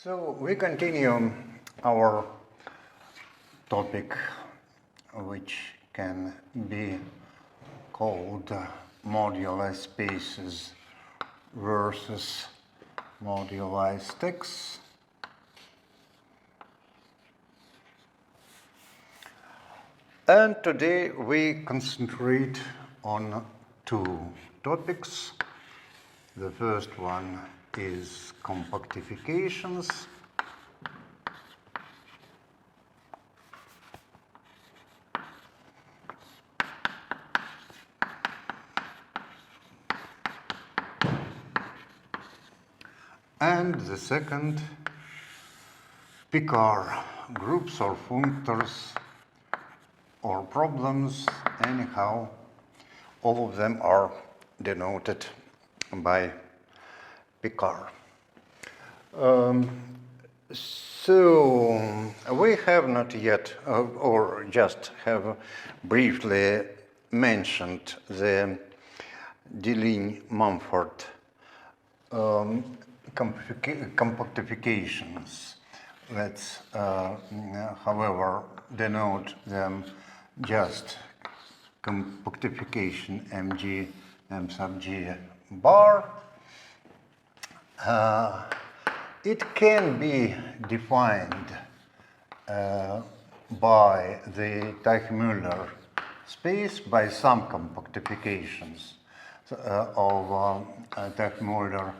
So we continue our topic, which can be called moduli spaces versus moduli stacks. And today we concentrate on two topics. The first one is compactifications. And the second, Picard groups or functors or problems, anyhow, all of them are denoted by Picard. So we have not yet, or just have briefly mentioned the Deligne-Mumford compactifications. Let's, however, denote them just compactification mg m sub g bar. It can be defined by the Teichmüller space by some compactifications of Teichmüller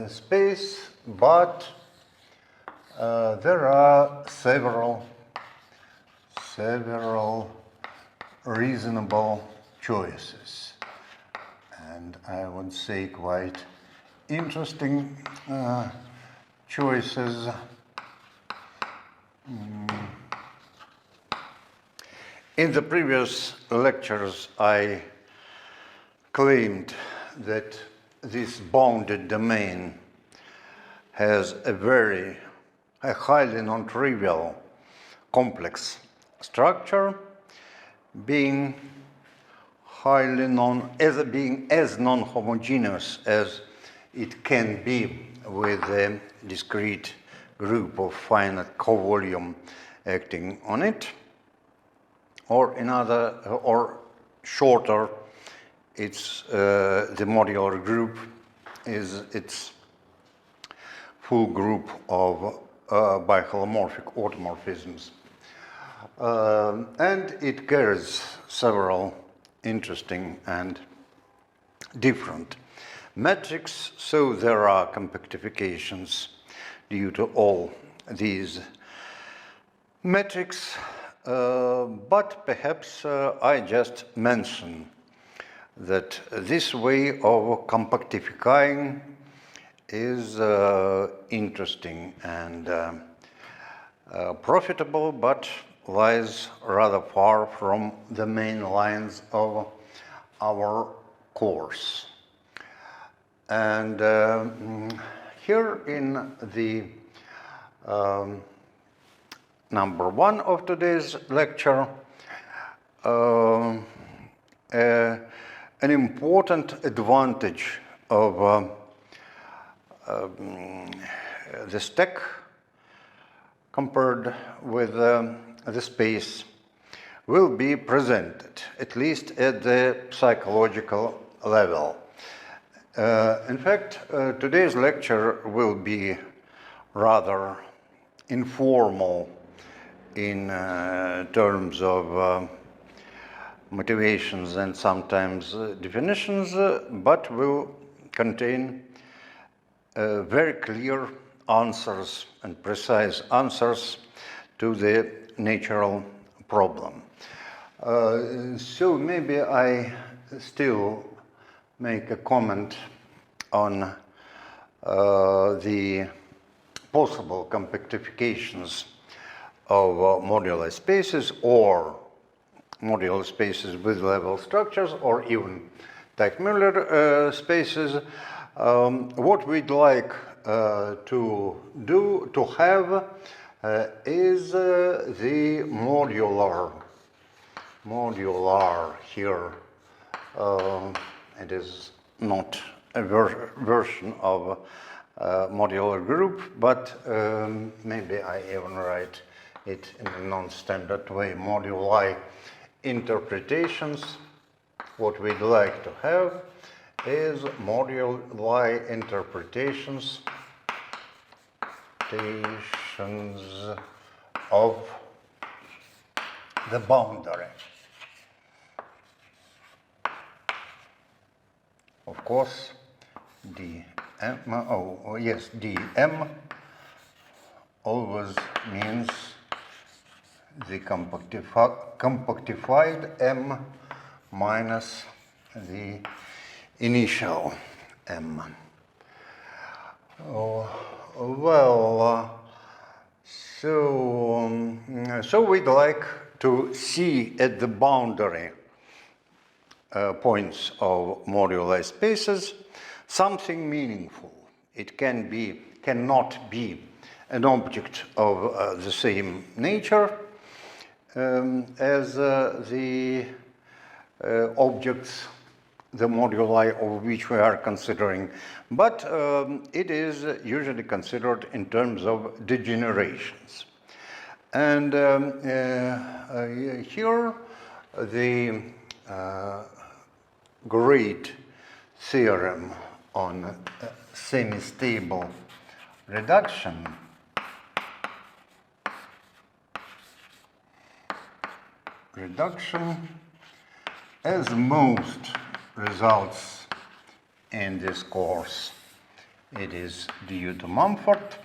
space, but there are several reasonable choices, and I would say quite interesting choices. In the previous lectures, I claimed that this bounded domain has a highly non-trivial complex structure, being as non-homogeneous as it can be with a discrete group of finite covolume acting on it, or shorter, it's the modular group is its full group of biholomorphic automorphisms. And it carries several interesting and different metrics, so there are compactifications due to all these metrics, but perhaps I just mention that this way of compactifying is interesting and profitable, but lies rather far from the main lines of our course. And here in the number one of today's lecture, an important advantage of the stack compared with the space will be presented, at least at the psychological level. In fact, today's lecture will be rather informal in terms of motivations and sometimes definitions, but will contain very clear answers and precise answers to the natural problem. So maybe I still make a comment on the possible compactifications of modular spaces or modular spaces with level structures or even Teichmüller spaces. What we'd like to have is the modular here. It is not a version of modular group, but maybe I even write it in a non-standard way. Moduli interpretations. What we'd like to have is moduli interpretations of the boundary. Of course, dm always means the compactified m minus the initial m. So we'd like to see at the boundary points of moduli spaces something meaningful. It cannot be an object of the same nature as the objects, the moduli of which we are considering, but it is usually considered in terms of degenerations. And here the great theorem on semi-stable reduction as most results in this course, it is due to Mumford.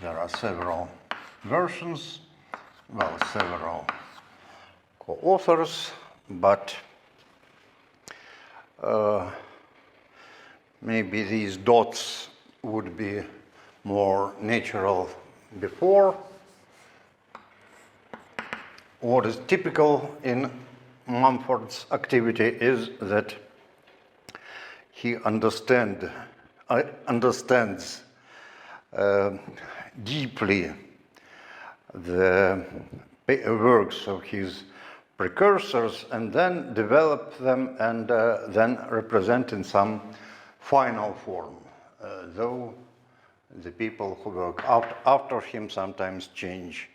There are several versions, well, several co-authors, but maybe these dots would be more natural before. What is typical in Mumford's activity is that he understands deeply the works of his precursors and then develop them and then represent in some final form, though the people who work after him sometimes change,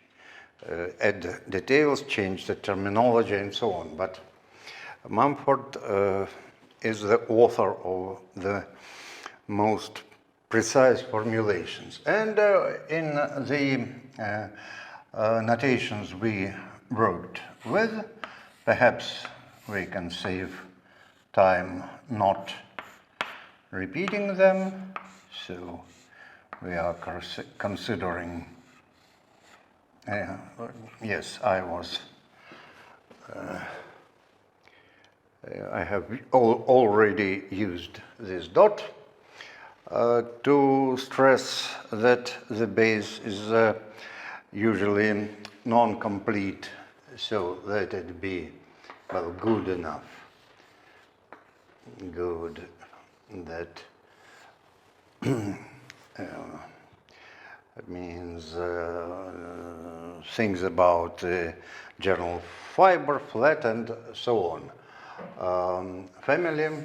add details, change the terminology and so on. But Mumford is the author of the most precise formulations. And in the notations we wrote with, perhaps we can save time not repeating them. So we are considering, yes, I have already used this dot to stress that the base is usually non-complete, so let it be, well, good enough. Good that it means things about general fiber, flat, and so on. Family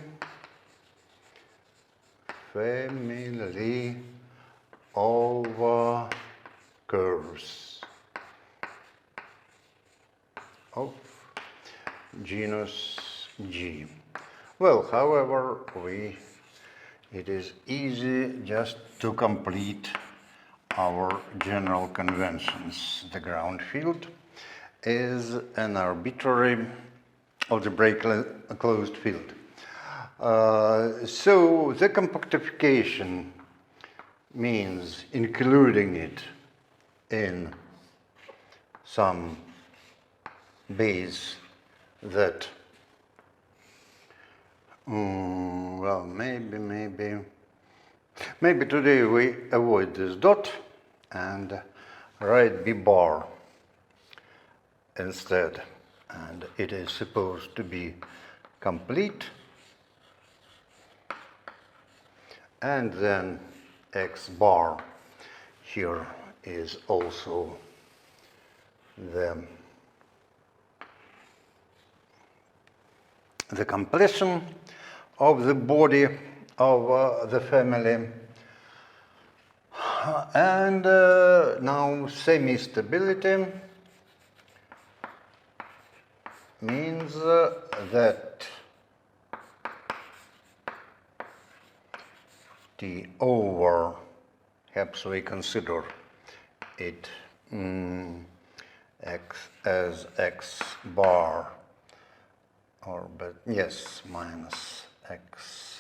of curves of genus G. Well, however, it is easy just to complete our general conventions. The ground field is an arbitrary algebraically closed field. So the compactification means including it in some base that well, maybe today we avoid this dot and write B bar instead, and it is supposed to be complete, and then X bar here is also the completion of the body of the family. And now semi-stability means that T over, perhaps we consider it x as x bar, or but yes, minus x.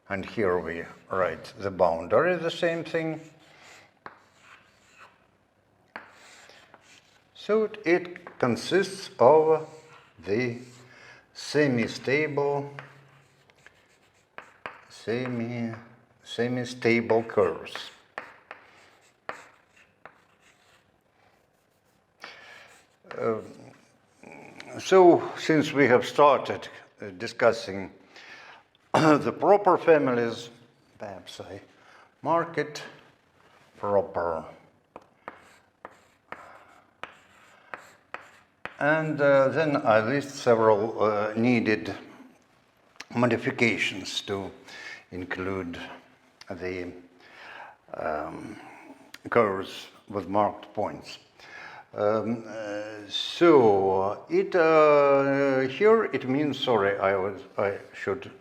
And here we write the boundary, the same thing. So it consists of the semi-stable curves. So since we have started discussing the proper families, perhaps I mark it proper. And then I list several needed modifications to include the curves with marked points. So it here it means, sorry, I should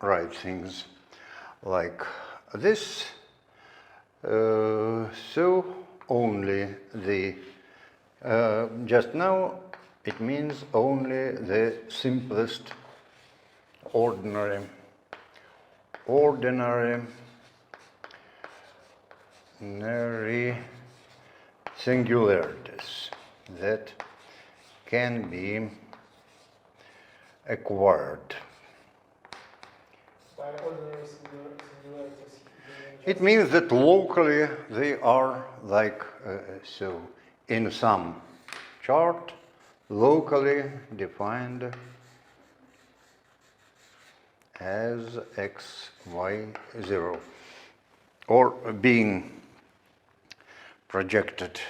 write things like this. So only the just now it means only the simplest ordinary singularities that can be acquired. By ordinary singularities, It means that locally they are like so in some chart, locally defined as x, y, 0, or being projected,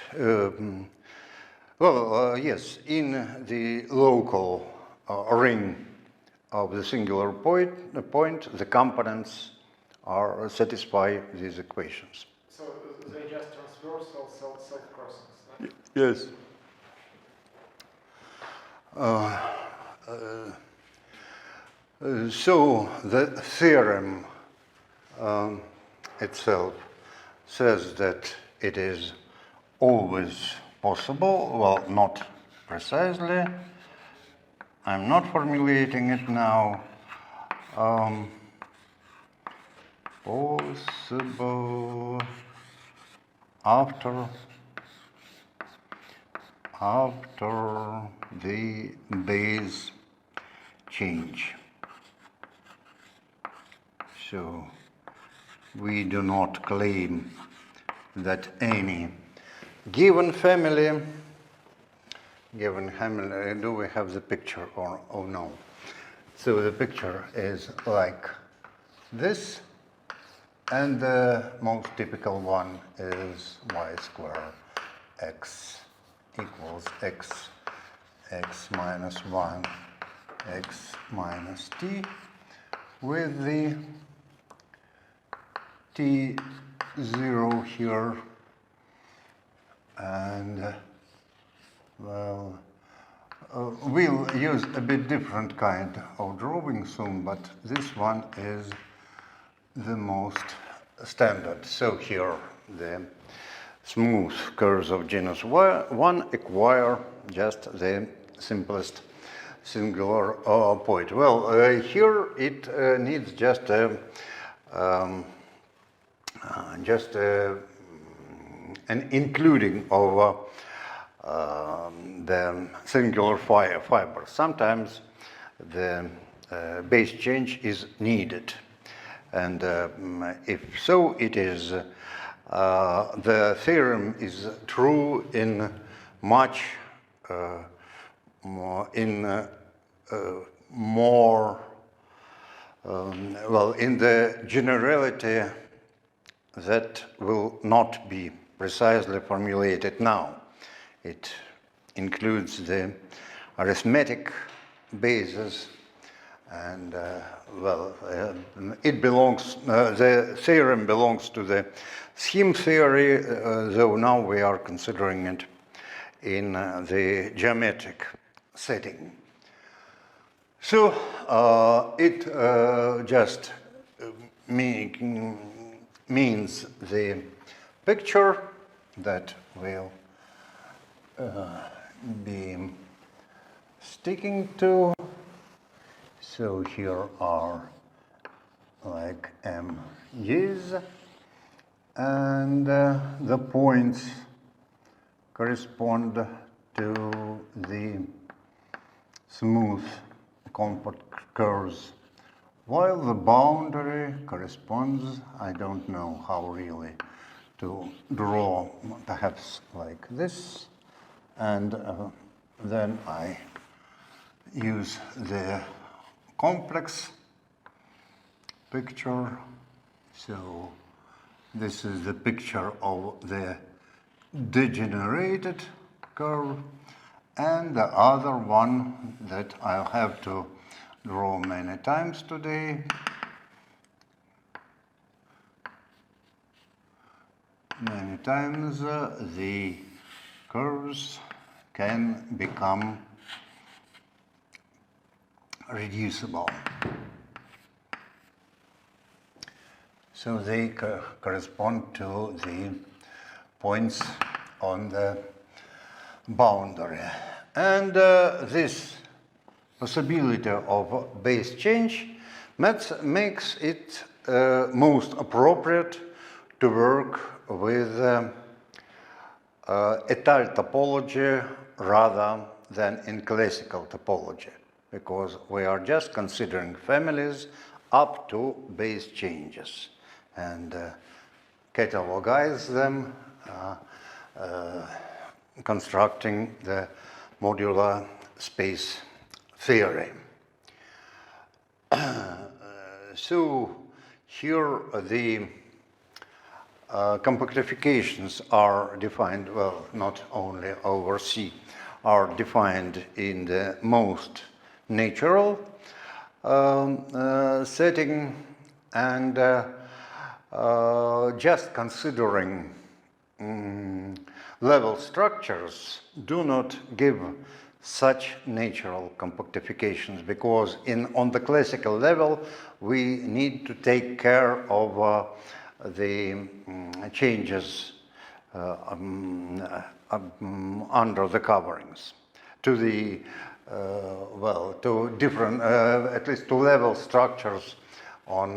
yes, in the local ring of the singular point, the components are satisfy these equations. So they just transversal self-crossings, right? Yes. So the theorem itself says that it is always possible, well, not precisely, I'm not formulating it now, possible after the base change. So we do not claim that any given family, do we have the picture or oh no? So the picture is like this, and the most typical one is y squared x equals x minus 1 x minus t, with the t0 here, and well, we'll use a bit different kind of drawing soon, but this one is the most standard. So here the smooth curves of genus 1 acquire just the simplest singular point. Well, here it needs just an including of the singular fiber. Sometimes the base change is needed, and if so, it is the theorem is true in much more in the generality that will not be precisely formulated now. It includes the arithmetic bases, and it belongs. The theorem belongs to the scheme theory, though now we are considering it in the geometric setting. So it just means the picture that will be sticking to. So here are like MGs, and the points correspond to the smooth compact curves, while the boundary corresponds, I don't know how really to draw, perhaps like this, and then I use the complex picture. So this is the picture of the degenerated curve, and the other one that I'll have to draw many times today. Many times the curves can become reducible. So they correspond to the points on the boundary. And this possibility of base change makes it most appropriate to work with étale topology rather than in classical topology, because we are just considering families up to base changes and catalogize them, constructing the modular space theory. So here the compactifications are defined, well, not only over C, are defined in the most natural setting, and just considering level structures do not give such natural compactifications, because on the classical level we need to take care of the changes under the coverings to the to different at least to level structures on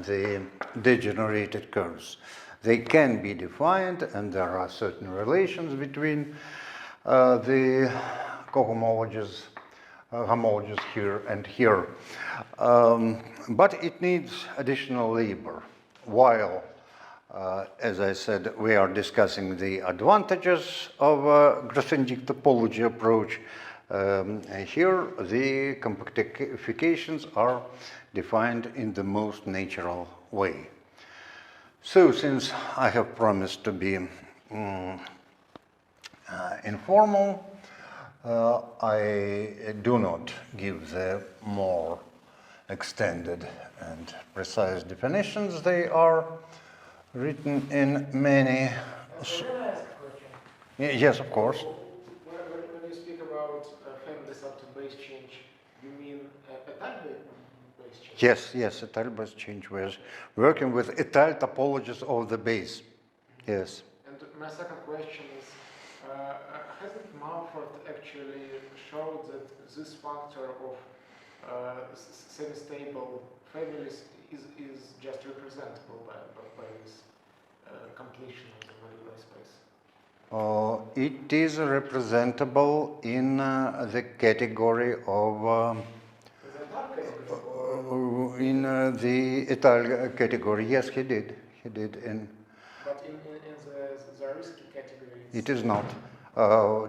the degenerated curves. They can be defined, and there are certain relations between the cohomologies, homologies here and here, but it needs additional labor. While, as I said, we are discussing the advantages of Grothendieck topology approach, here the compactifications are defined in the most natural way. So, since I have promised to be informal, I do not give the more extended and precise definitions. They are written in many. Can I ask a question? Yes, of course. When you speak about families up to base change, you mean étale base change? Yes, étale base change. We're working with étale topologies of the base. Yes. And my second question is, hasn't Mumford actually showed that this factor of semi-stable families is just representable by this completion of the modular space? It is representable in the category of in the étale category. Yes, he did. He did. But in the risky category, it is not.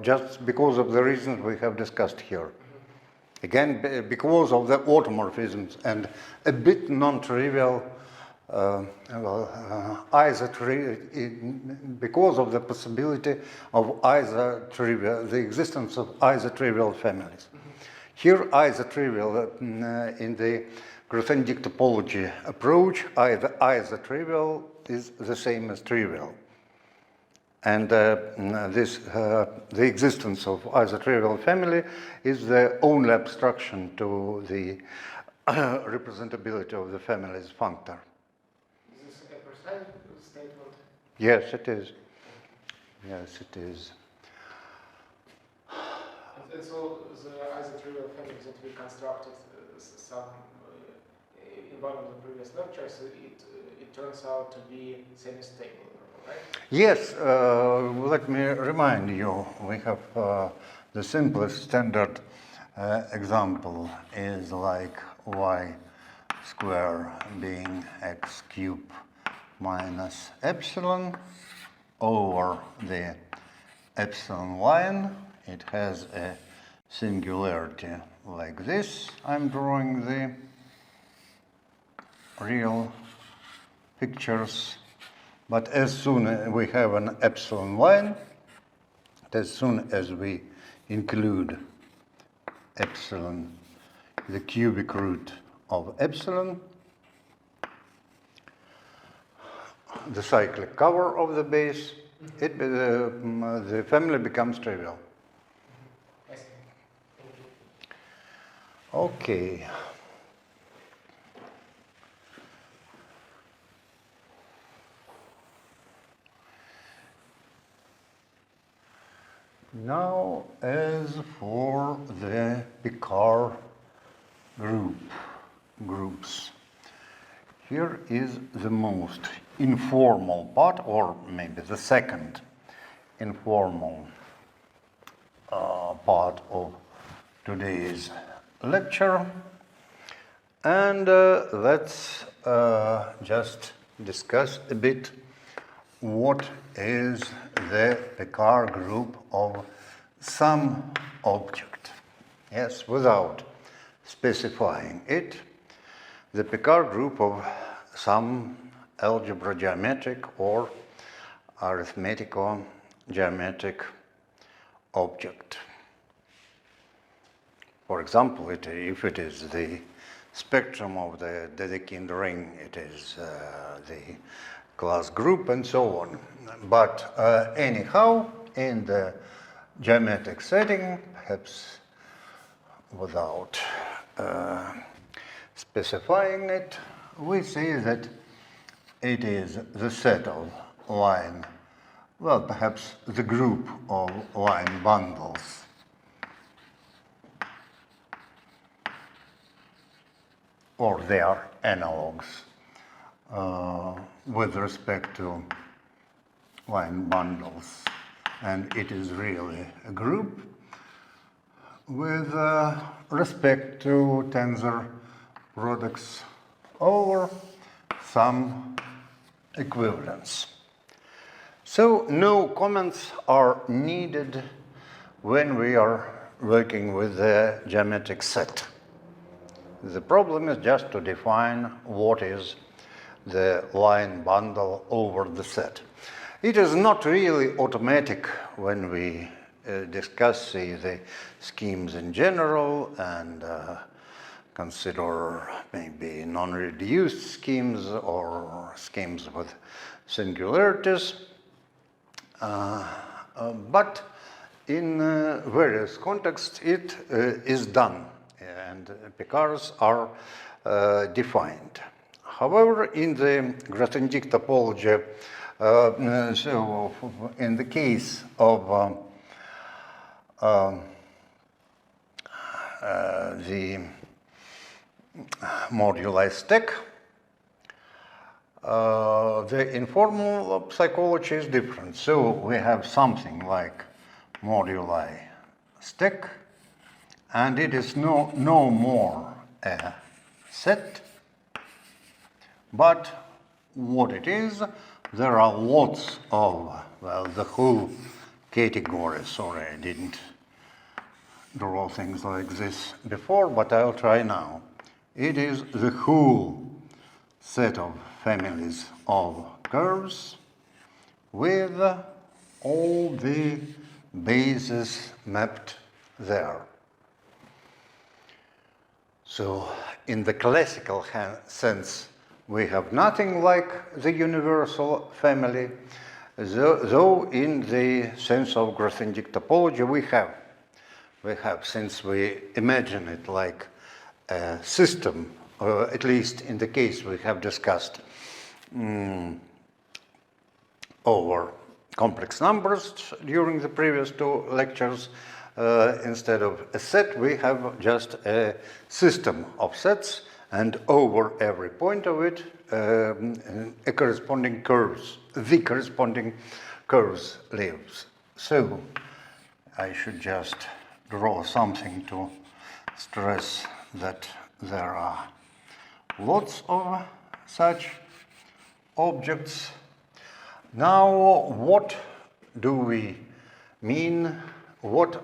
Just because of the reasons we have discussed here. Again, because of the automorphisms and a bit non-trivial, because of the possibility of the existence of isotrivial families. Here I is a trivial in the Grothendieck topology approach. I is a trivial is the same as trivial. And the existence of isotrivial family is the only abstraction to the representability of the family's functor. Is this a precise statement? Yes, it is. Yes, it is. And so the isotrivial family that we constructed in one of the previous lectures, it turns out to be semi-stable, right? Yes, let me remind you, we have the simplest standard example is like y square being x cubed minus epsilon over the epsilon line. It has a singularity like this. I'm drawing the real pictures. But as soon as we have an epsilon line, as soon as we include epsilon, the cubic root of epsilon, the cyclic cover of the base, the family becomes trivial. I see. Thank you. Okay. Now, as for the Picard groups, here is the most informal part, or maybe the second informal part of today's lecture. And let's just discuss a bit what is the Picard group of some object. Yes, without specifying it, the Picard group of some algebra geometric or arithmetico-geometric object. For example, if it is the spectrum of the Dedekind ring, it is the class group and so on. But anyhow, in the geometric setting, perhaps without specifying it, we say that it is the set of line, well, perhaps the group of line bundles or their analogues with respect to line bundles. And it is really a group with respect to tensor products over some equivalence. So no comments are needed when we are working with the geometric set. The problem is just to define what is the line bundle over the set. It is not really automatic when we discuss, say, the schemes in general and consider maybe non-reduced schemes or schemes with singularities. But in various contexts it is done and Picards are defined. However, in the Grothendieck topology, so in the case of the moduli stack, the informal psychology is different. So we have something like moduli stack, and it is no more a set, but what it is, there are lots of, well, the whole category. Sorry, I didn't draw things like this before, but I'll try now. It is the whole set of families of curves with all the bases mapped there. So in the classical sense, we have nothing like the universal family, though in the sense of Grothendic topology we have, since we imagine it like a system, or at least in the case we have discussed over complex numbers during the previous two lectures. Instead of a set, we have just a system of sets, and over every point of it, the corresponding curves lives. So I should just draw something to stress that there are lots of such objects. Now, what do we mean?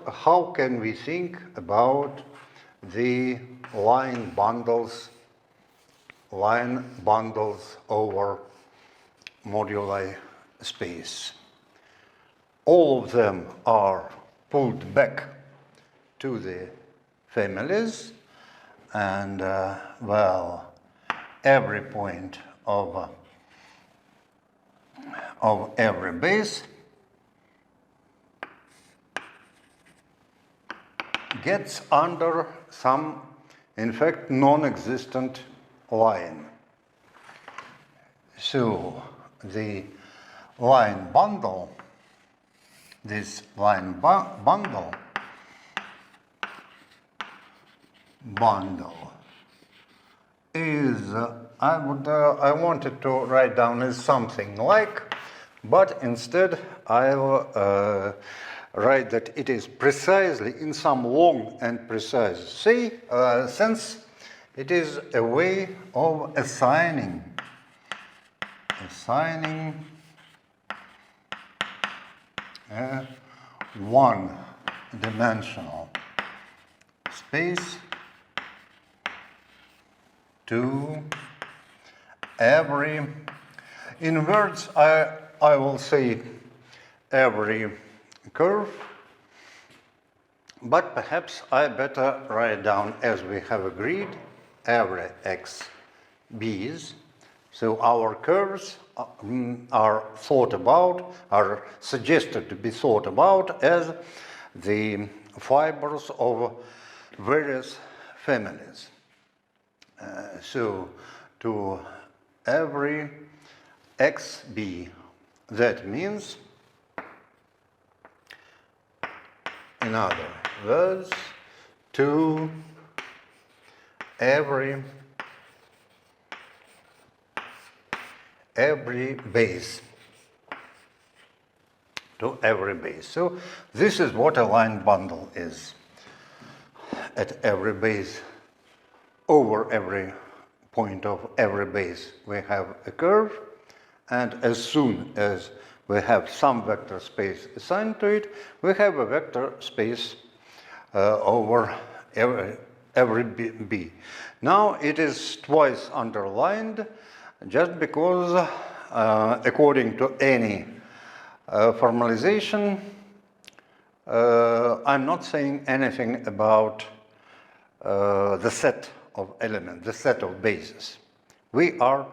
How can we think about the line bundles over moduli space? All of them are pulled back to the families, and well, every point of every base gets under some, in fact, non-existent line. So the line bundle, this line bundle is, I wanted to write down as something like, but instead I'll write that it is precisely in some long and precise sense. It is a way of assigning a one-dimensional space to every, in words I will say every curve, but perhaps I better write down, as we have agreed, every x b's. So our curves are suggested to be thought about as the fibers of various families. So to every xb, that means, in other words, to every base. To every base. So this is what a line bundle is. At every base, over every point of every base, we have a curve, and as soon as we have some vector space assigned to it, we have a vector space over every b. Now it is twice underlined, just because according to any formalization, I'm not saying anything about the set of elements, the set of bases. We are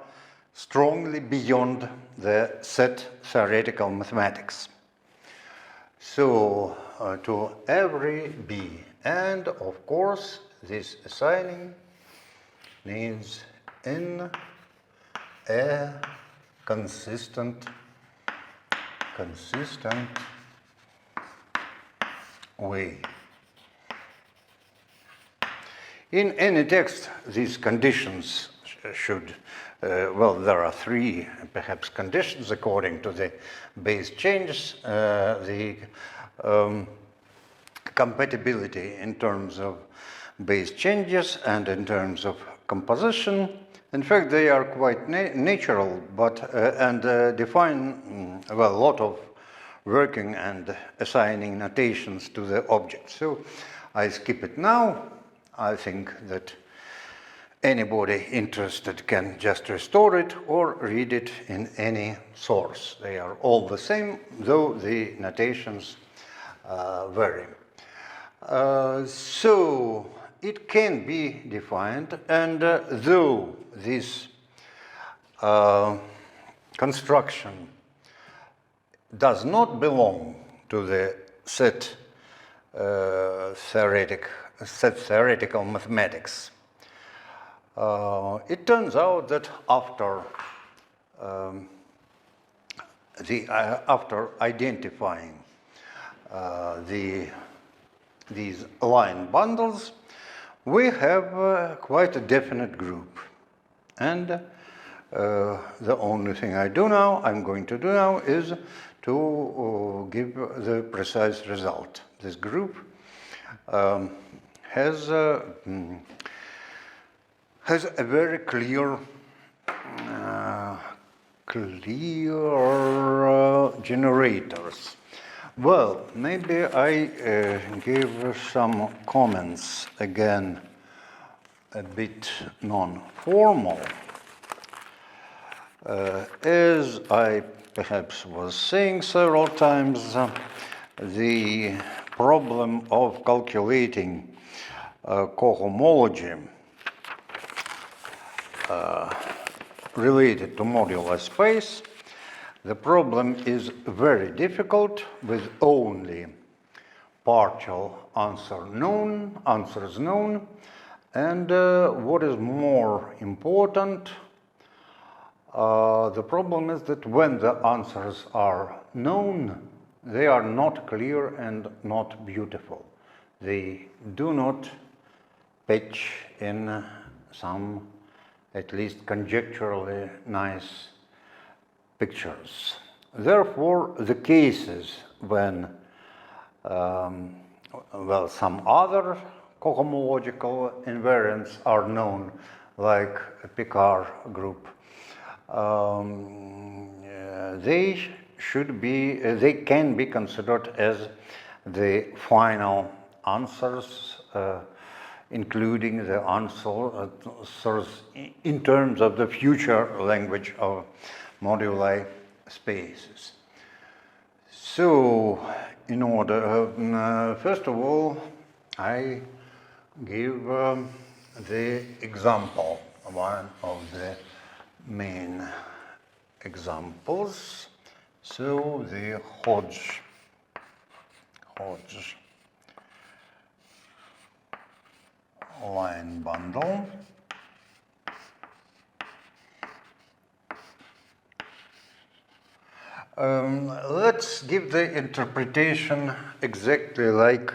strongly beyond the set theoretical mathematics. So to every b, and of course this assigning needs in a consistent way. In any text, these conditions should, well, there are three perhaps conditions according to the base changes, the compatibility in terms of base changes and in terms of composition. In fact, they are quite natural, but and define well a lot of working and assigning notations to the object. So I skip it now. I think that anybody interested can just restore it or read it in any source. They are all the same, though the notations vary. So it can be defined, and though this construction does not belong to the set theoretical mathematics, it turns out that after identifying these line bundles, we have quite a definite group. And the only thing I'm going to do now is to give the precise result. This group has a very clear generators. Well, maybe I give some comments again, a bit non-formal. As I perhaps was saying several times, the problem of calculating cohomology related to modular space, the problem is very difficult with only partial answers known, and what is more important, the problem is that when the answers are known, they are not clear and not beautiful. They do not pitch in some, at least conjecturally, nice pictures. Therefore, the cases when some other cohomological invariants are known, like a Picard group, they can be considered as the final answers, including the answers in terms of the future language of moduli spaces. So, in order, first of all, I give the example, one of the main examples. So, the Hodge line bundle. Let's give the interpretation exactly like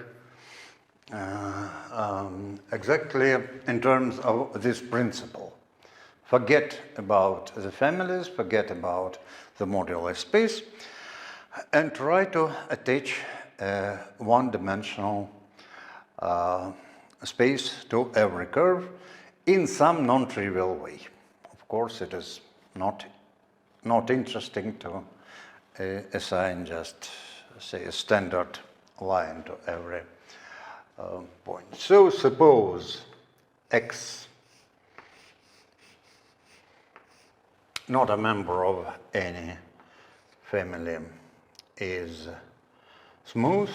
exactly in terms of this principle. Forget about the families, forget about the modular space, and try to attach a one-dimensional space to every curve in some non-trivial way. Of course, it is not interesting to assign just, say, a standard line to every point. So suppose X, not a member of any family, is smooth.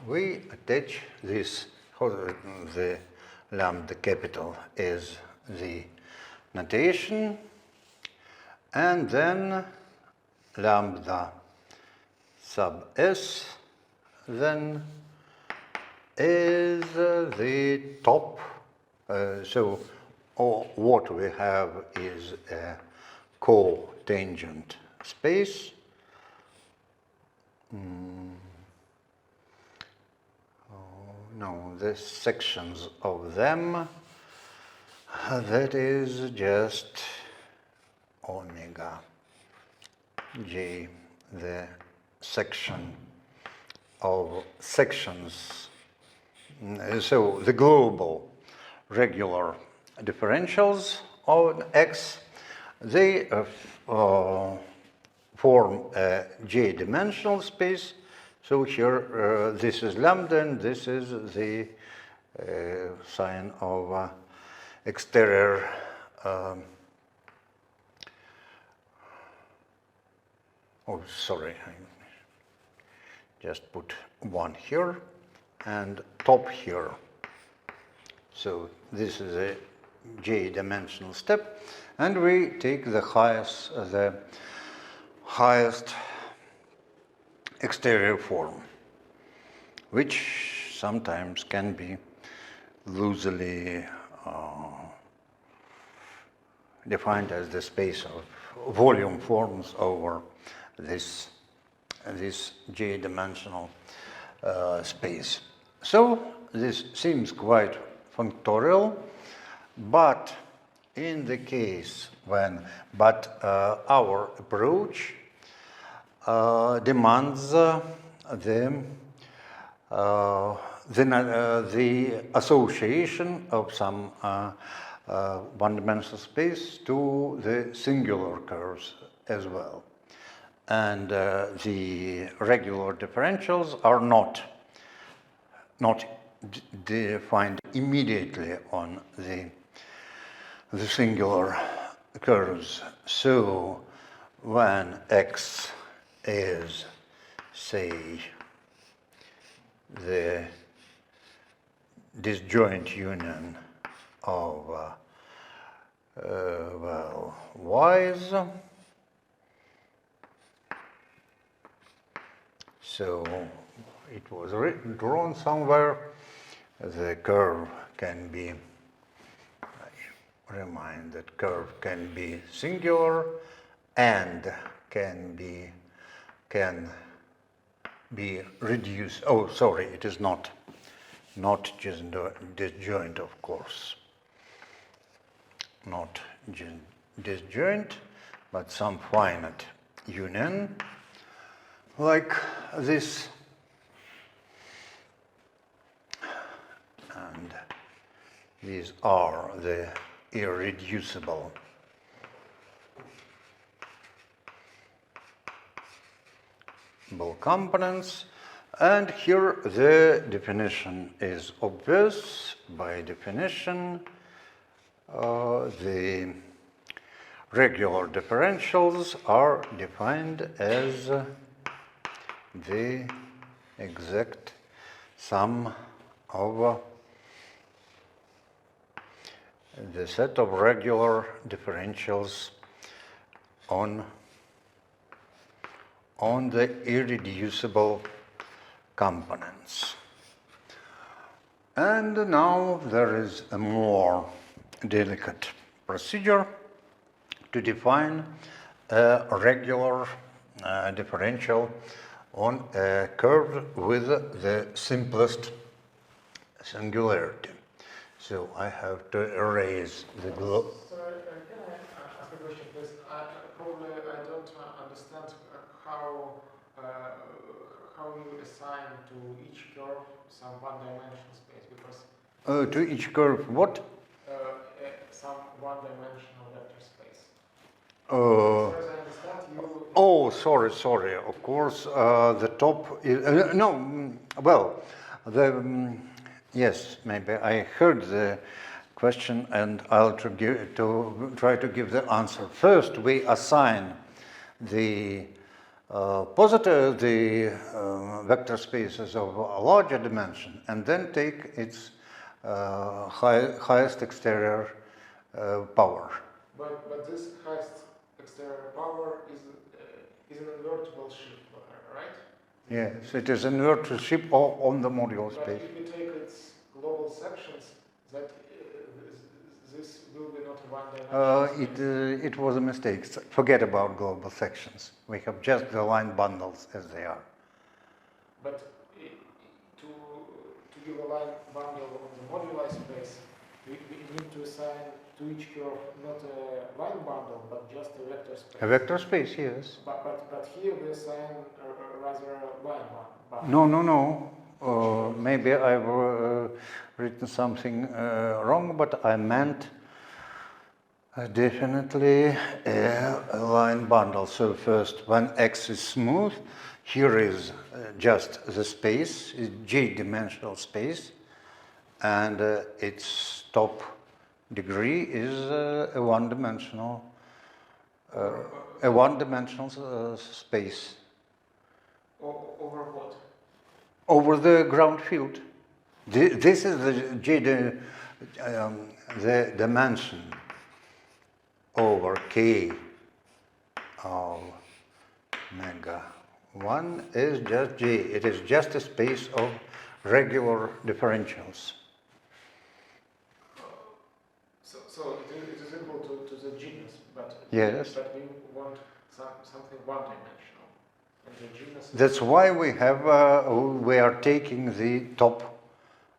We attach this, the lambda capital is the notation, and then lambda sub s then is the top. So what we have is a cotangent space. No, the sections of them, that is just omega j, the section of sections. So the global regular differentials of X, they form a j-dimensional space. So here, this is lambda, and this is the sign of exterior oh, sorry, just put one here and top here. So this is a j-dimensional step, and we take the highest exterior form, which sometimes can be loosely defined as the space of volume forms over this j-dimensional space. So this seems quite functorial, but in the case when our approach demands the association of some one-dimensional space to the singular curves as well. And the regular differentials are not defined immediately on the singular curves. So when x is, say, the disjoint union of y's, so it was drawn somewhere. The curve can be, I remind that curve can be singular and can be reduced. Oh, sorry, it is not just disjoint, of course. Not disjoint, but some finite union like this. And these are the irreducible components, and here the definition is obvious. By definition, the regular differentials are defined as the exact sum of the set of regular differentials on the irreducible components. And now there is a more delicate procedure to define a regular differential on a curve with the simplest singularity. So I have to erase the globe. Sorry, can I ask a question, please? Probably I don't understand how you assign to each curve some one-dimensional space, because To each curve, what? Some one-dimensional vector space. Uh, As far as I understand, you. Oh, sorry. Of course, the top is no. Well, yes, maybe I heard the question, and I'll try to give the answer. First, we assign the vector spaces of a larger dimension, and then take its highest exterior power. But this highest exterior power is an invertible shift, right? Yes, it is an invertible shift on the modular But space. if you take its global sections, that this will be not one-dimensional. It was a mistake. Forget about global sections. We have just the line bundles as they are. But to give a line bundle on the moduli space, we need to assign to each curve not a line bundle, but just a vector space. A vector space, yes. But here we assign rather a line bundle. No. Maybe I've written something wrong, but I meant definitely a line bundle. So first, when X is smooth, here is just the space, j-dimensional space, and its top degree is a one-dimensional space. Over what? over the ground field. This is the dimension over k of omega 1 is just G. It is just a space of regular differentials. So it is equal to the genus, but Yes. But we want something one-dimensional. And the genus. That's why we have we are taking the top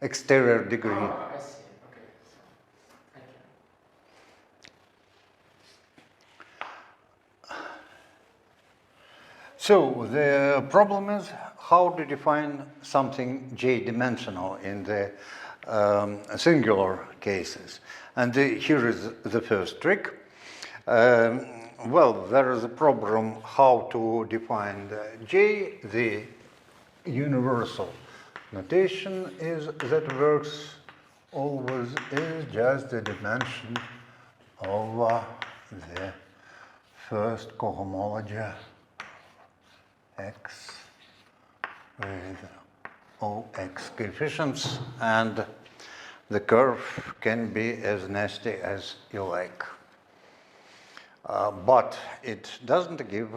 exterior degree. I see. Okay. So, thank you. So the problem is how to define something J-dimensional in the singular cases. And here is the first trick. Well, there is a problem how to define the J. The universal notation is that works always is just the dimension of the first cohomology x with OX coefficients, and the curve can be as nasty as you like. But it doesn't give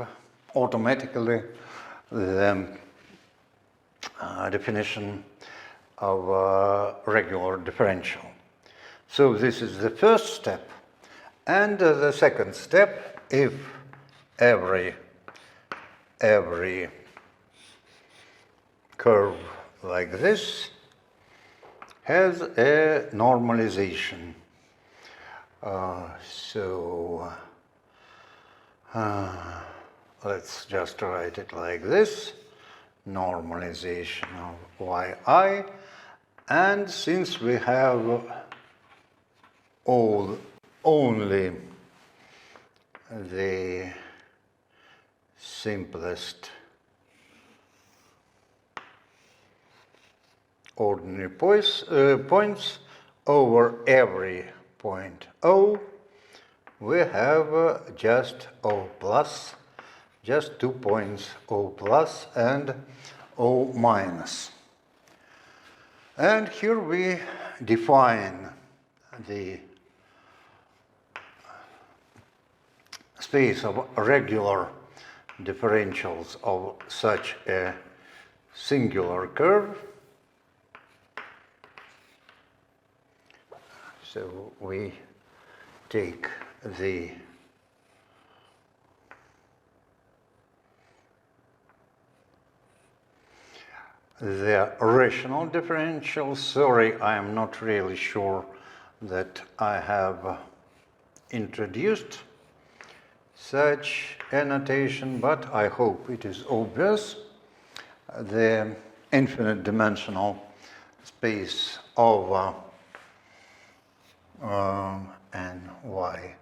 automatically the definition of a regular differential. So this is the first step. And the second step, if every curve like this has a normalization. Let's just write it like this: normalization of yi. And since we have only the simplest ordinary points over every point O, we have just O plus, just 2 points O plus and O minus. And here we define the space of regular differentials of such a singular curve. So we take the rational differential. Sorry, I am not really sure that I have introduced such a notation, but I hope it is obvious. The infinite dimensional space of and y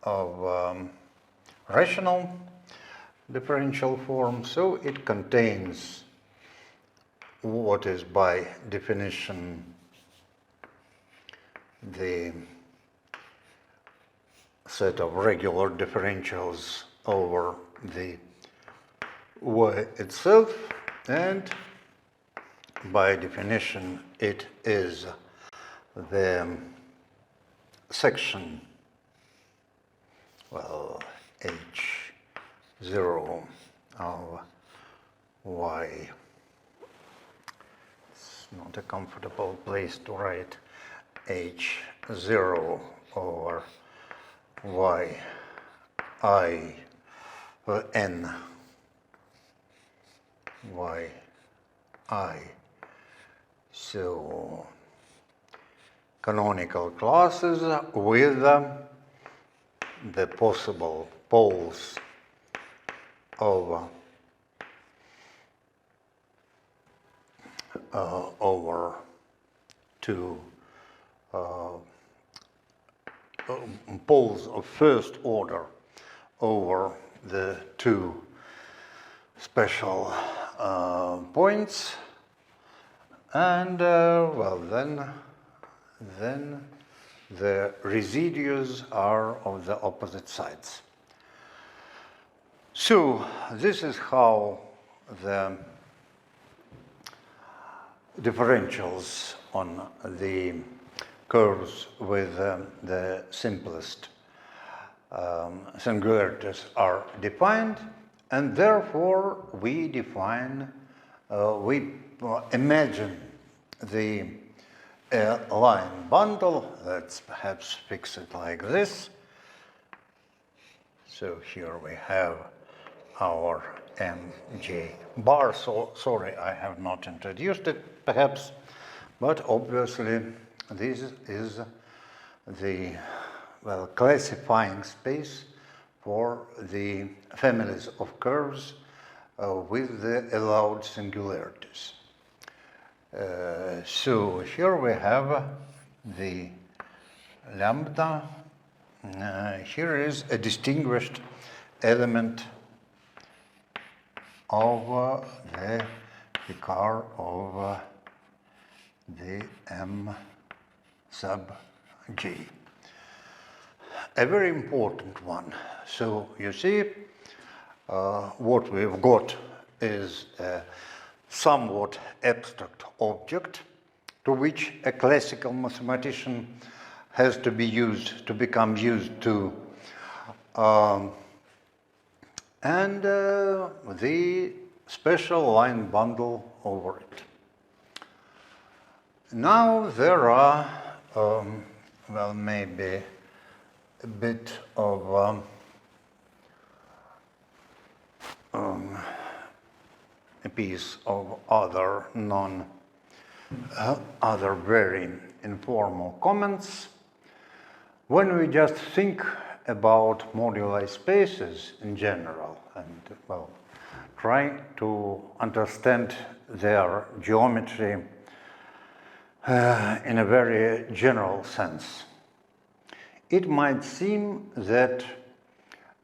of rational differential form, so it contains what is by definition the set of regular differentials over the y itself, and by definition it is the section, well, H0 of y. It's not a comfortable place to write H0 over y I n y I. So canonical classes with the possible poles of over two poles of first order over the two special points, and well, then the residues are of the opposite sides. So this is how the differentials on the curves with the simplest singularities are defined, and therefore we define, we imagine the line bundle. Let's perhaps fix it like this. So here we have our mj bar. So sorry, I have not introduced it perhaps, but obviously this is the classifying space for the families of curves with the allowed singularities. So here we have the lambda. Here is a distinguished element of the picard of the M sub G. A very important one. So you see, what we've got is a somewhat abstract object to which a classical mathematician has to be used, to become used to, and the special line bundle over it. Now there are, maybe a bit of a piece of other other very informal comments. When we just think about moduli spaces in general and, try to understand their geometry in a very general sense, it might seem that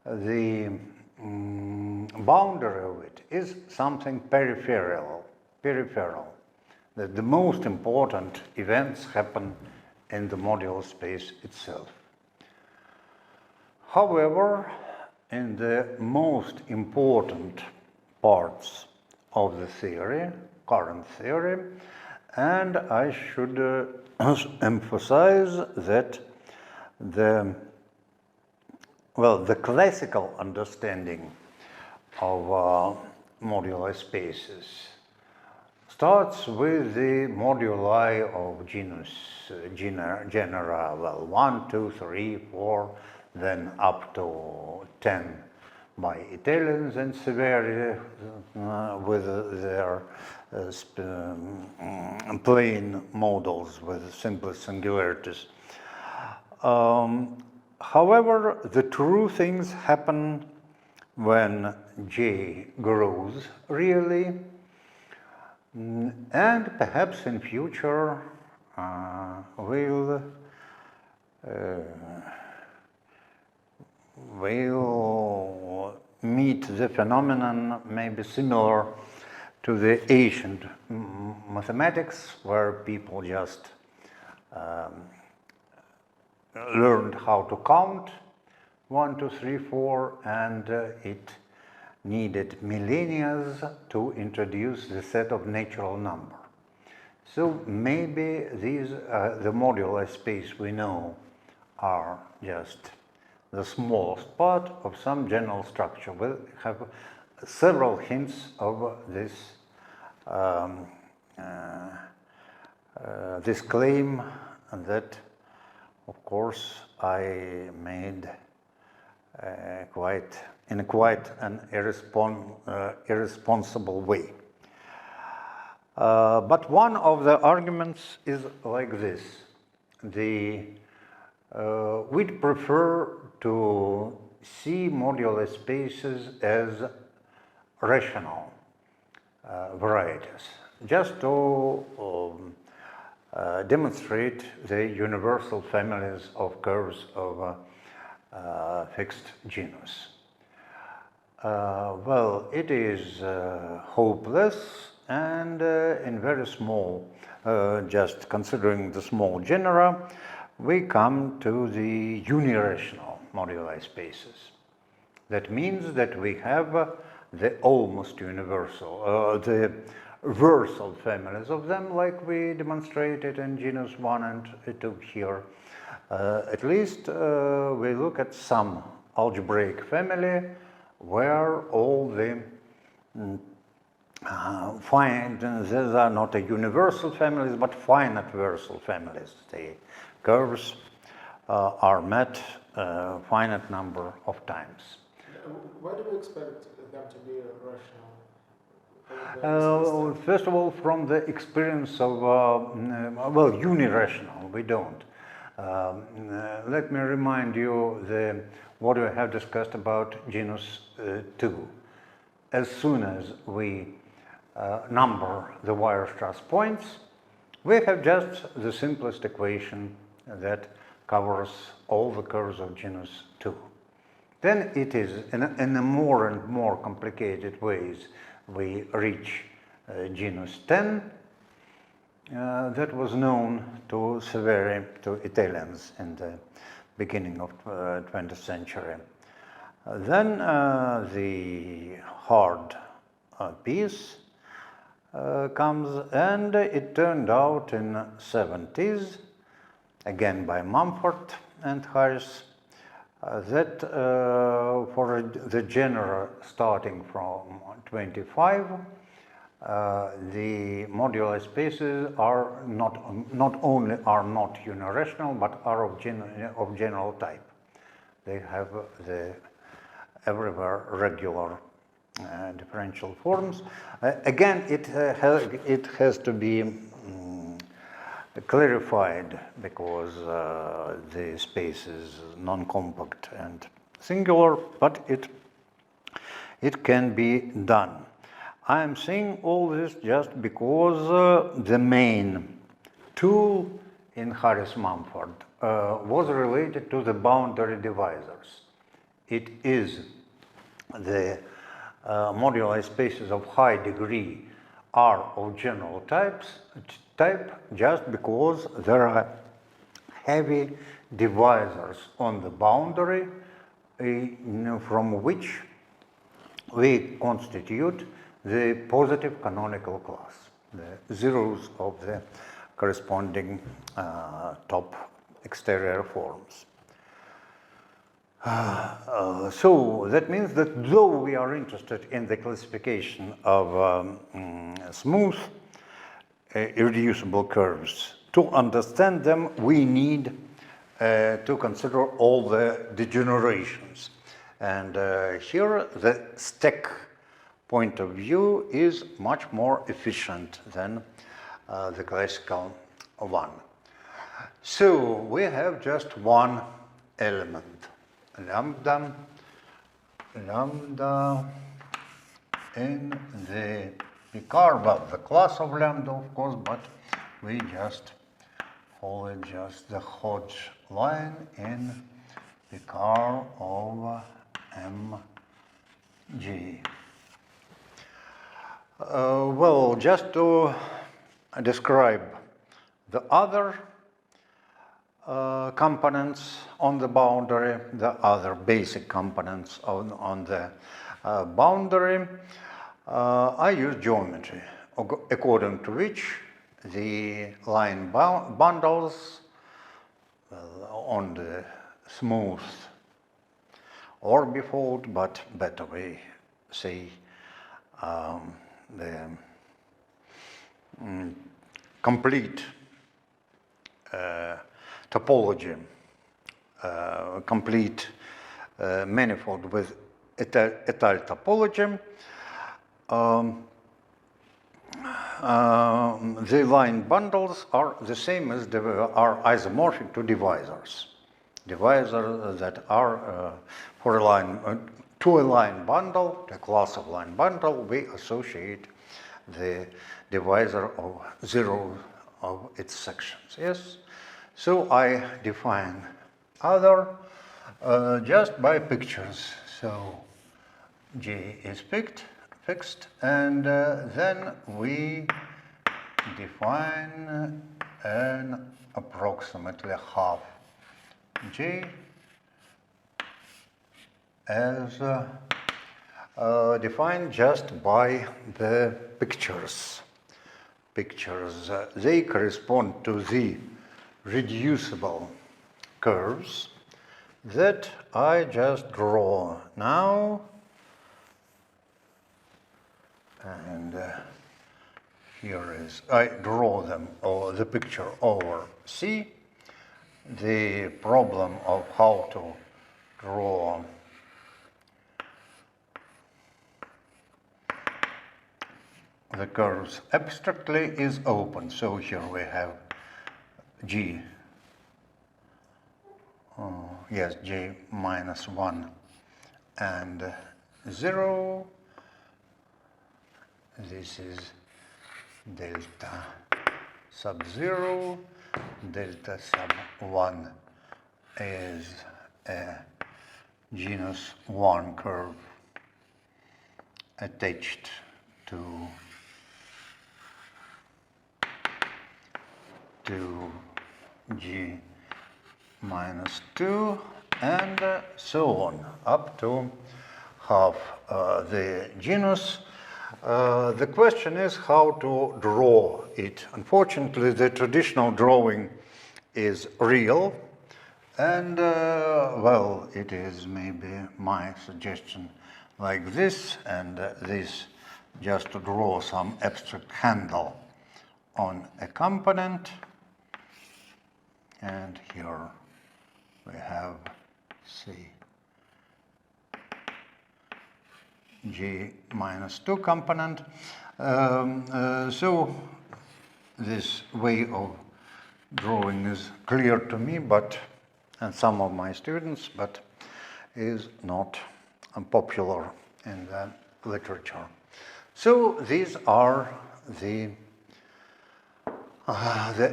the boundary of it is something peripheral, that the most important events happen in the modular space itself. However, in the most important parts of the theory, current theory, and I should emphasize that the classical understanding of modular spaces starts with the moduli of genera, 1, 2, 3, 4, then up to 10 by Italians and severity with their plane models with simple singularities. However, the true things happen when J grows really, and perhaps in future we'll meet the phenomenon maybe similar to the ancient mathematics, where people just learned how to count 1, 2, 3, 4, and it needed millennia to introduce the set of natural number. So maybe these, the modular space we know, are just the smallest part of some general structure. We'll have several hints of this this claim that, of course, I made in quite an irresponsible way. But one of the arguments is like this: we'd prefer to see modular spaces as rational varieties, just to demonstrate the universal families of curves of fixed genus. It is hopeless, and in very small, just considering the small genera, we come to the unirational moduli spaces. That means that we have the almost universal, the versal families of them, like we demonstrated in genus 1 and 2 here. At least we look at some algebraic family where all the these are not a universal families, but finite versal families. The curves are met a finite number of times. Why do we expect them to be rational? First of all, from the experience of, well, unirational, we don't. Let me remind you what we have discussed about genus 2. As soon as we number the Weierstrass points, we have just the simplest equation that covers all the curves of genus 2. Then it is in a more and more complicated ways we reach genus 10 that was known to Italians in the beginning of 20th century. Then the hard piece comes, and it turned out in 70s, again by Mumford and Harris, that for the genera starting from 25, the moduli spaces are not only are not unirational, but are of general type. They have the everywhere regular differential forms. Again, it has to be clarified because the space is non-compact and singular, but it can be done. I am saying all this just because the main tool in Harris-Mumford was related to the boundary divisors. It is the moduli spaces of high degree are of general type just because there are heavy divisors on the boundary from which we constitute the positive canonical class, the zeros of the corresponding top exterior forms. So that means that though we are interested in the classification of smooth irreducible curves, to understand them we need to consider all the degenerations. And here the stack point of view is much more efficient than the classical one. So we have just one element, lambda in the picard, well, the class of lambda, of course, but we just follow just the Hodge line in picard of mg. Well, just to describe the other components on the boundary, the other basic components on the boundary, I use geometry, according to which the line bundles on the smooth orbifold, but better we say the complete topology, complete manifold with étale topology, the line bundles are the same as are isomorphic to divisors. Divisors that are for a line to a line bundle, the class of line bundle, we associate the divisor of zero of its sections. Yes. So I define other just by pictures. So G is fixed, and then we define an approximately half G as defined just by the pictures pictures, they correspond to the reducible curves that I just draw now, and here is, I draw them, or the picture over C. The problem of how to draw the curves abstractly is open. So here we have G, yes, G minus 1 and 0. This is delta sub 0, delta sub 1 is a genus 1 curve attached to G minus 2 and so on up to half the genus. The question is how to draw it. Unfortunately, the traditional drawing is real, and well, it is maybe my suggestion like this, and this just to draw some abstract handle on a component. And here we have C. G minus 2 component. So this way of drawing is clear to me, and some of my students, but is not popular in the literature. So these are the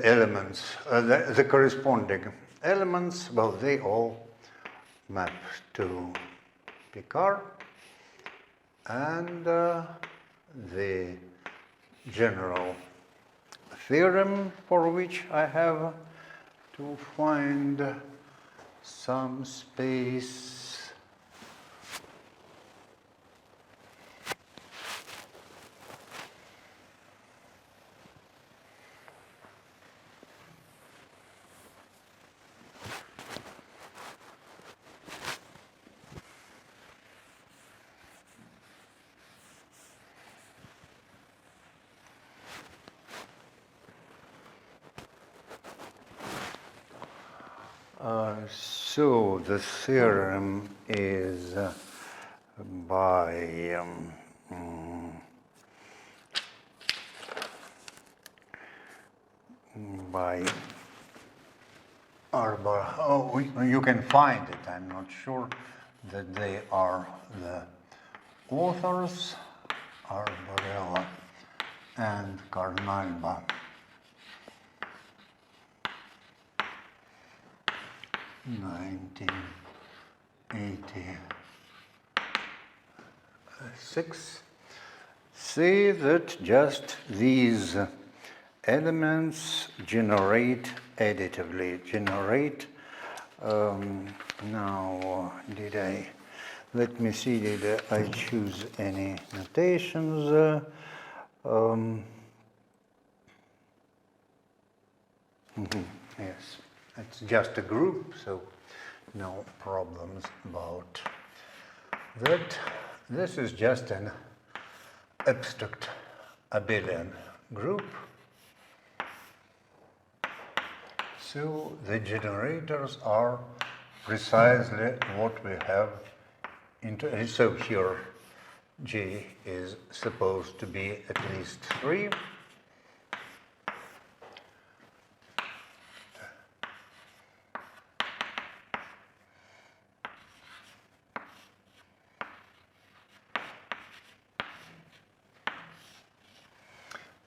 elements, the corresponding elements. Well, they all map to Picard. And the general theorem for which I have to find some space. So the theorem is by Arber. Oh, you can find it. I'm not sure that they are the authors, Arborella and Carnalba. 1986. See that just these elements generate additively. Now, let me see, did I choose any notations? Yes. It's just a group, so no problems about that. This is just an abstract abelian group. So the generators are precisely what we have into. So here G is supposed to be at least 3.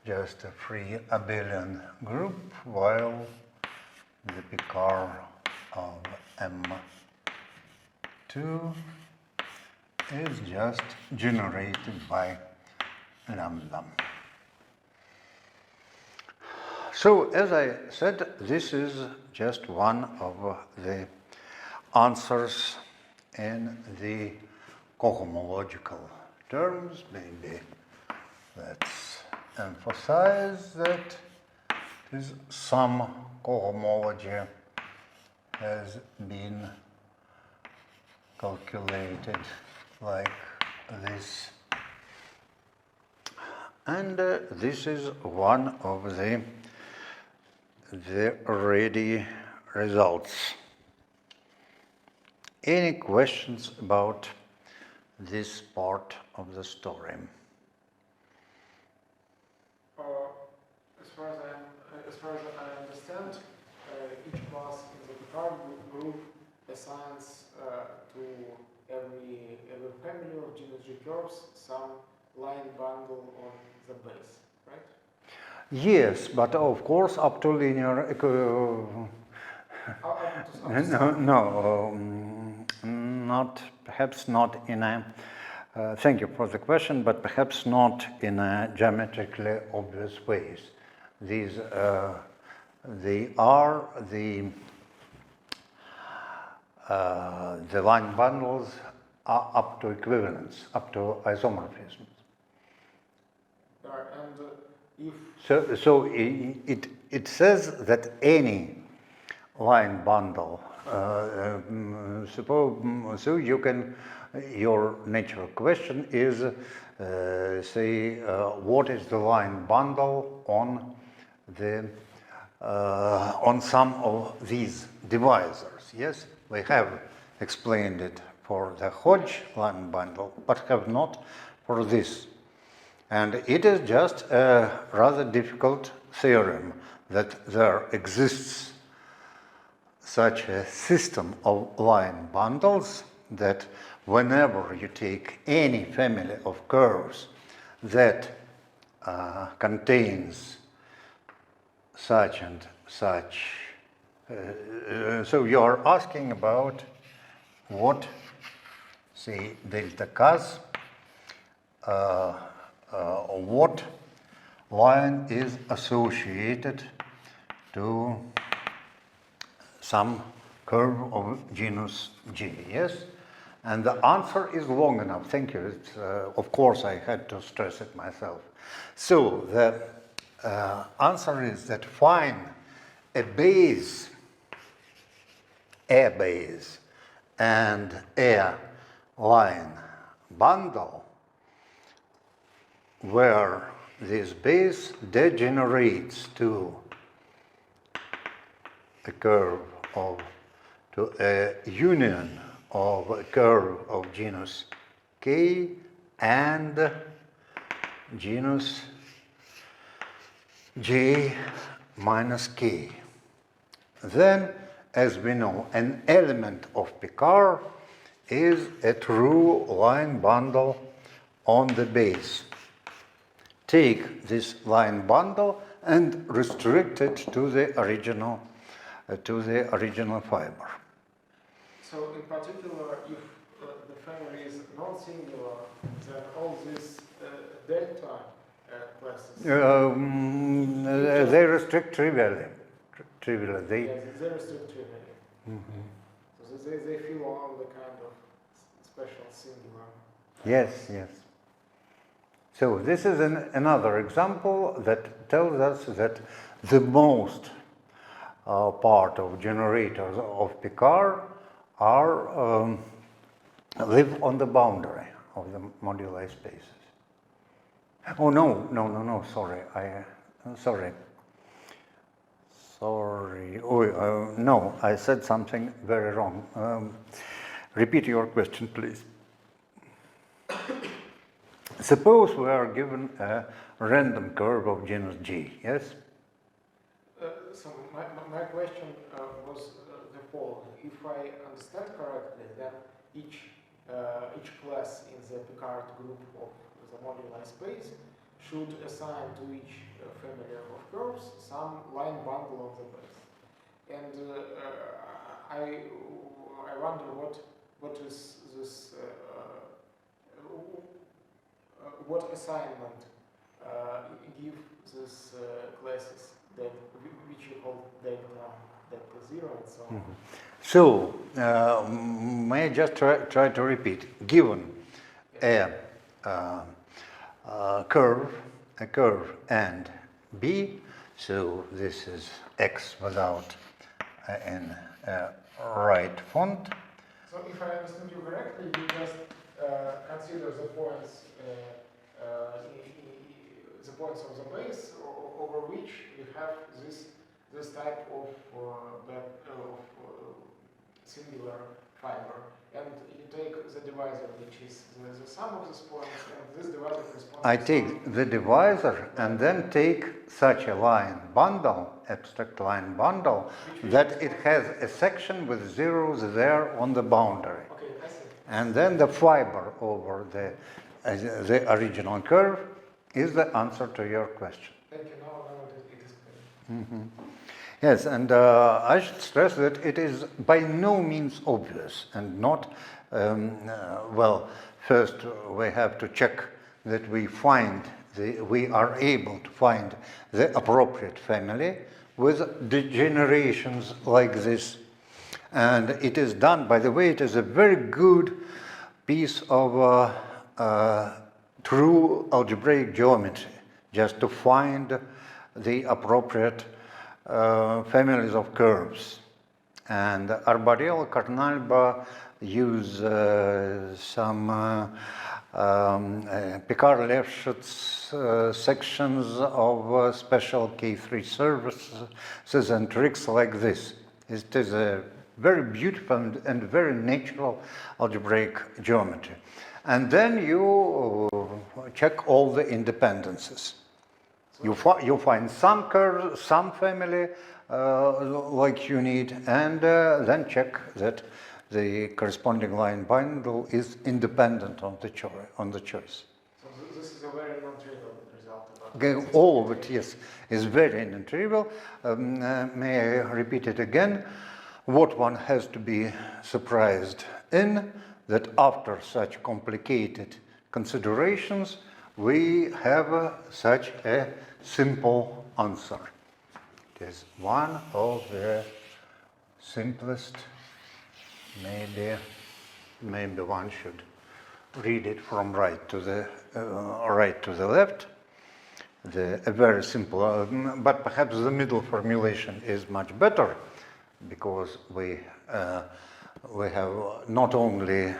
Just a free abelian group, while the Picard of M2 is just generated by lambda. So, as I said, this is just one of the answers in the cohomological terms. Maybe let's emphasize that this some cohomology has been calculated like this. And this is one of the ready results. Any questions about this part of the story? As far as I understand, each class in the Picard group assigns to every family of genus G curves some line bundle on the base, right? Yes, but of course up to linear. Not perhaps not in a. Thank you for the question, but perhaps not in a geometrically obvious ways. These they are the line bundles are up to equivalence, up to isomorphisms. So it says that any line bundle, so you can, your natural question is, say, what is the line bundle on the on some of these divisors? Yes, we have explained it for the Hodge line bundle, but have not for this. And it is just a rather difficult theorem that there exists such a system of line bundles that whenever you take any family of curves that contains such and such, so you are asking about what, say, delta cos, what line is associated to some curve of genus G, yes? And the answer is long enough, thank you. It's, of course, I had to stress it myself. So the answer is that find a base and a line bundle where this base degenerates to a curve of, to a union of a curve of genus K and genus J minus K. Then, as we know, an element of Picard is a true line bundle on the base. Take this line bundle and restrict it to the original fiber. So, in particular, if the family is non-singular, then all these delta classes they restrict trivially. They restrict trivially. Mm-hmm. So they fill all the kind of special singular. Yes, yes. So this is another example that tells us that the most part of generators of Picard are live on the boundary of the moduli spaces. Oh no! Sorry. Oh, no, I said something very wrong. Repeat your question, please. Suppose we are given a random curve of genus G, yes? So my question was the following. If I understand correctly, then each class in the Picard group of the moduli space should assign to each family of curves some line bundle on the base. And I wonder what is this what assignment give these classes that which you call delta 0 and so on. Mm-hmm. So may I just try to repeat? Given a curve a curve and B, so this is X without in right font. So if I understood you correctly, you just consider the points of the base over which we have this type of singular fiber, and you take the divisor, which is the sum of these points, and this divisor corresponds. I take the divisor and then take such a line bundle, abstract line bundle, that it has a section with zeros there on the boundary. Okay, I see. And then the fiber over the original curve is the answer to your question. Thank you. Now it is clear. Mm-hmm. Yes, and I should stress that it is by no means obvious and not, well, first we have to check that we are able to find the appropriate family with degenerations like this. And it is done, by the way, it is a very good piece of true algebraic geometry, just to find the appropriate families of curves. And Arborel, Carnalba use some Picard-Lefschetz sections of special K3 services and tricks like this. It is a very beautiful and very natural algebraic geometry. And then you check all the independencies. You find some curve, some family like you need, and then check that the corresponding line bundle is independent on the choice. So this is a very non-trivial result. Okay, all of it, yes, is very non-trivial. May I repeat it again? What one has to be surprised in, that after such complicated considerations, we have such a simple answer. It is one of the simplest, maybe one should read it from right to the left. A very simple, but perhaps the middle formulation is much better, because we have not only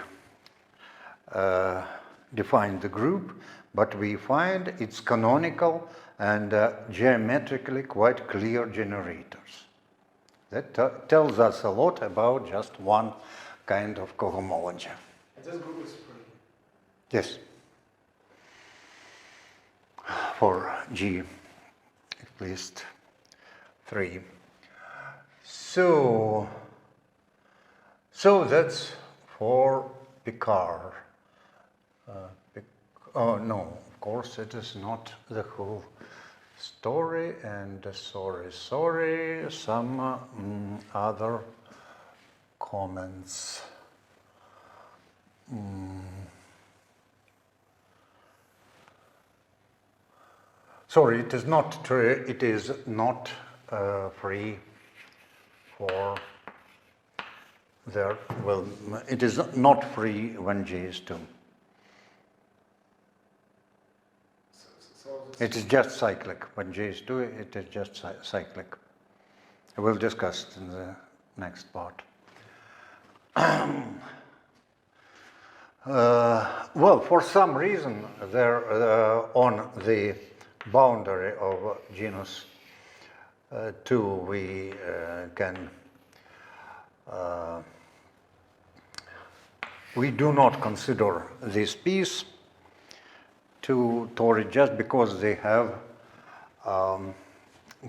defined the group, but we find its canonical and geometrically quite clear generators. That tells us a lot about just one kind of cohomology. And this group is free? Yes. For G, at least 3. So that's for Picard. Oh no, of course it is not the whole story, and sorry, some other comments. Sorry, it is not true. It is not free for there. Well, it is not free when G is 2. It is just cyclic. When G is 2, it is just cyclic. I will discuss it in the next part. Well, for some reason, there on the boundary of genus 2, we we do not consider this piece to tori just because they have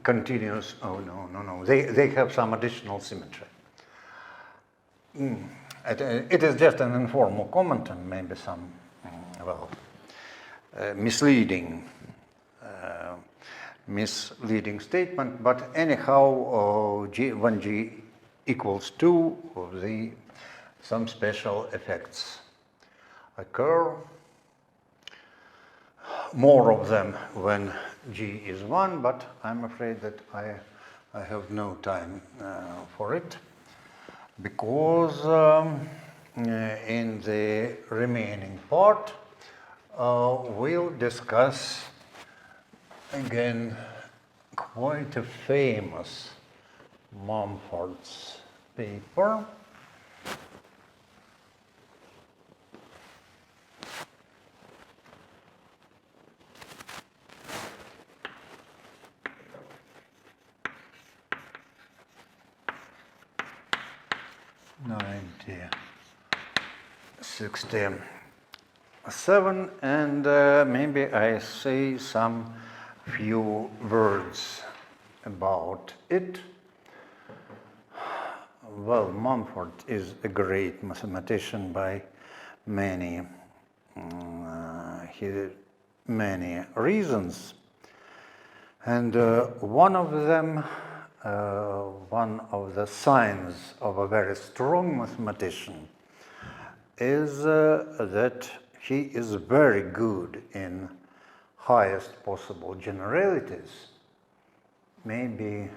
continuous, no, they have some additional symmetry. It is just an informal comment and maybe some, misleading statement, but anyhow, when G equals 2, some special effects occur. More of them when G is 1, but I'm afraid that I have no time for it, because in the remaining part we'll discuss again quite a famous Mumford's paper. '67, and maybe I say some few words about it. Well, Mumford is a great mathematician by many reasons, and one of them, one of the signs of a very strong mathematician is that he is very good in highest possible generalities, maybe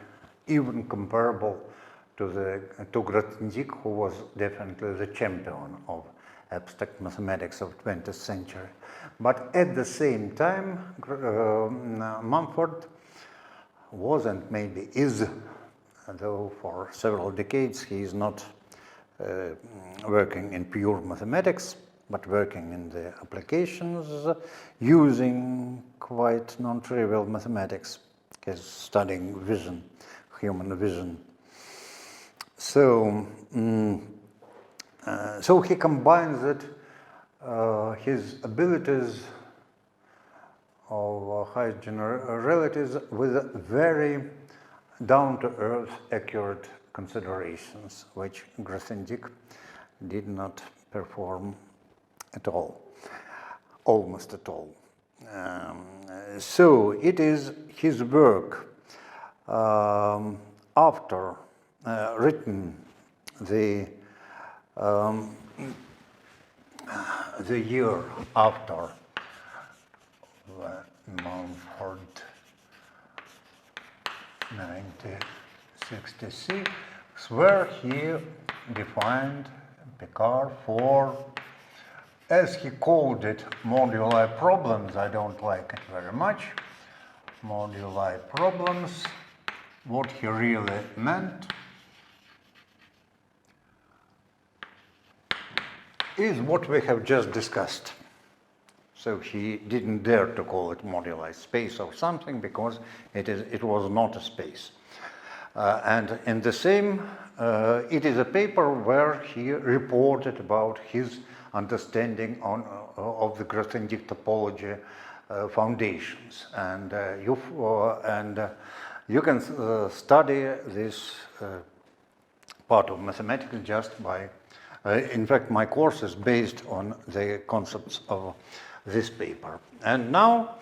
even comparable to Grothendieck, who was definitely the champion of abstract mathematics of 20th century. But at the same time, Mumford was and maybe is, though for several decades he is not working in pure mathematics, but working in the applications using quite non-trivial mathematics. He's studying vision, human vision. So, so he combines it, his abilities of high generalities with very down-to-earth, accurate considerations, which Grothendieck did not perform at all, almost at all. So it is his work after written the year after Mumford 1966, where he defined Picard for, as he called it, moduli problems. I don't like it very much. Moduli problems. What he really meant is what we have just discussed. So he didn't dare to call it moduli space or something because it was not a space. And in the same, it is a paper where he reported about his understanding of the Grothendieck topology foundations. And you can study this part of mathematics just by, in fact, my course is based on the concepts of this paper. And now,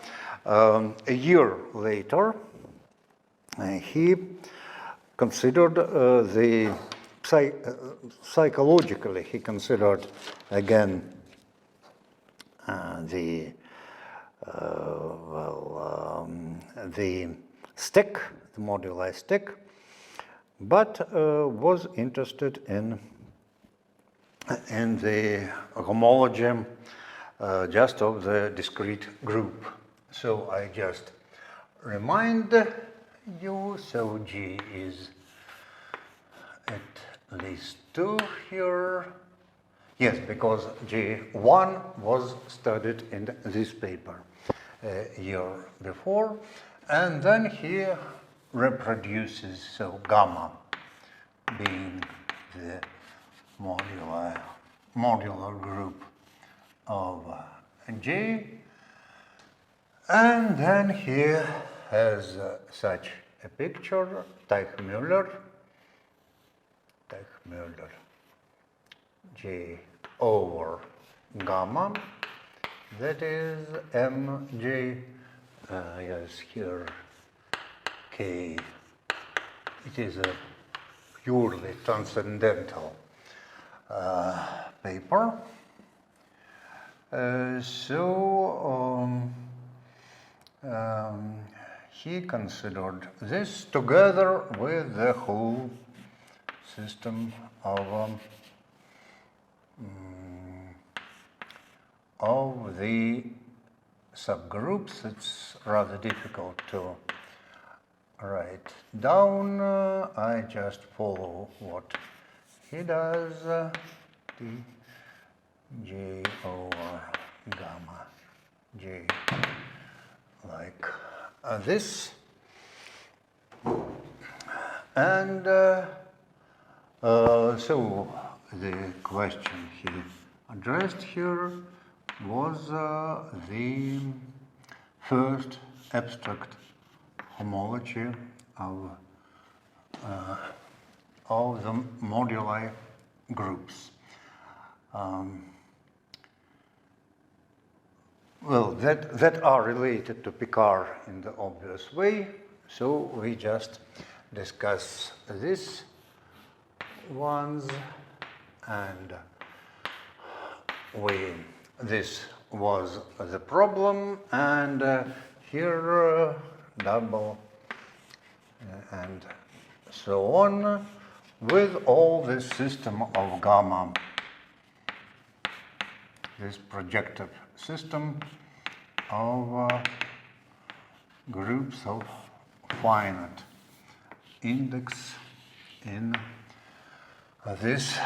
a year later, he considered psychologically, he considered again the stick, the moduli stick, but was interested in the homology just of the discrete group. So I just remind you, so G is at least 2 here. Yes, because G1 was studied in this paper a year before, and then he reproduces, so gamma being the modular group of G, and then he has such a picture, Teichmüller, G over gamma, that is Mj, yes, here K. It is a purely transcendental paper. He considered this together with the whole system of the subgroups. It's rather difficult to write down. I just follow what he does. T J over gamma J, like this. And so the question he addressed here was the first abstract homology of the moduli groups. Well, that are related to Picard in the obvious way, so we just discuss these ones, and this was the problem, and here double and so on, with all this system of gamma, this projective system of groups of finite index in this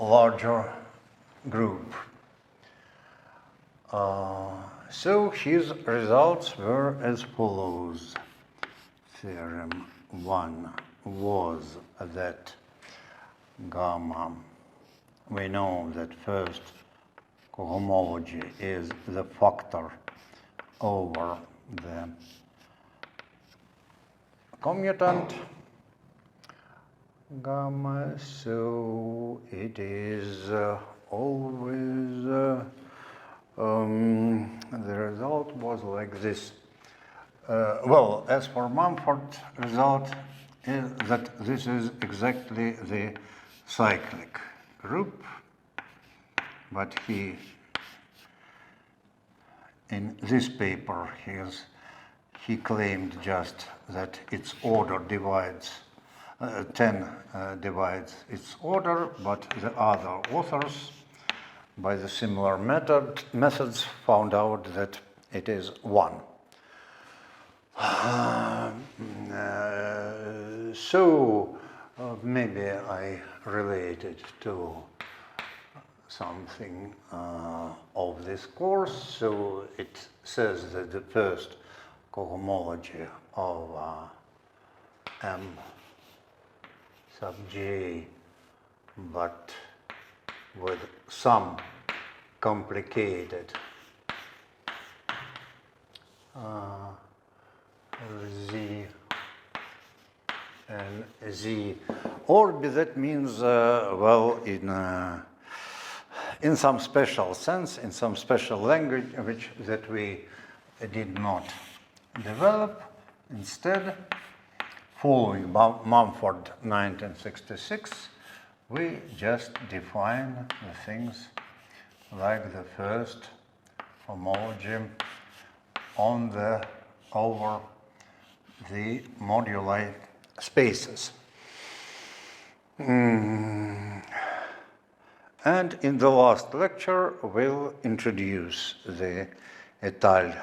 larger group. So his results were as follows. Theorem 1 was that gamma, we know that first cohomology is the factor over the commutant gamma, so it is always the result was like this. Well, as for Mumford result, is that this is exactly the cyclic group, but he, in this paper, he claimed just that its order divides, 10 divides its order, but the other authors, by the similar methods, found out that it is 1. So maybe I related to something of this course. So it says that the first cohomology of M sub J, but with some complicated Z and Z orbit, that means, well, in some special sense, in some special language which that we did not develop. Instead, following Mumford 1966, we just define the things like the first homology over the moduli spaces. And in the last lecture, we'll introduce the étale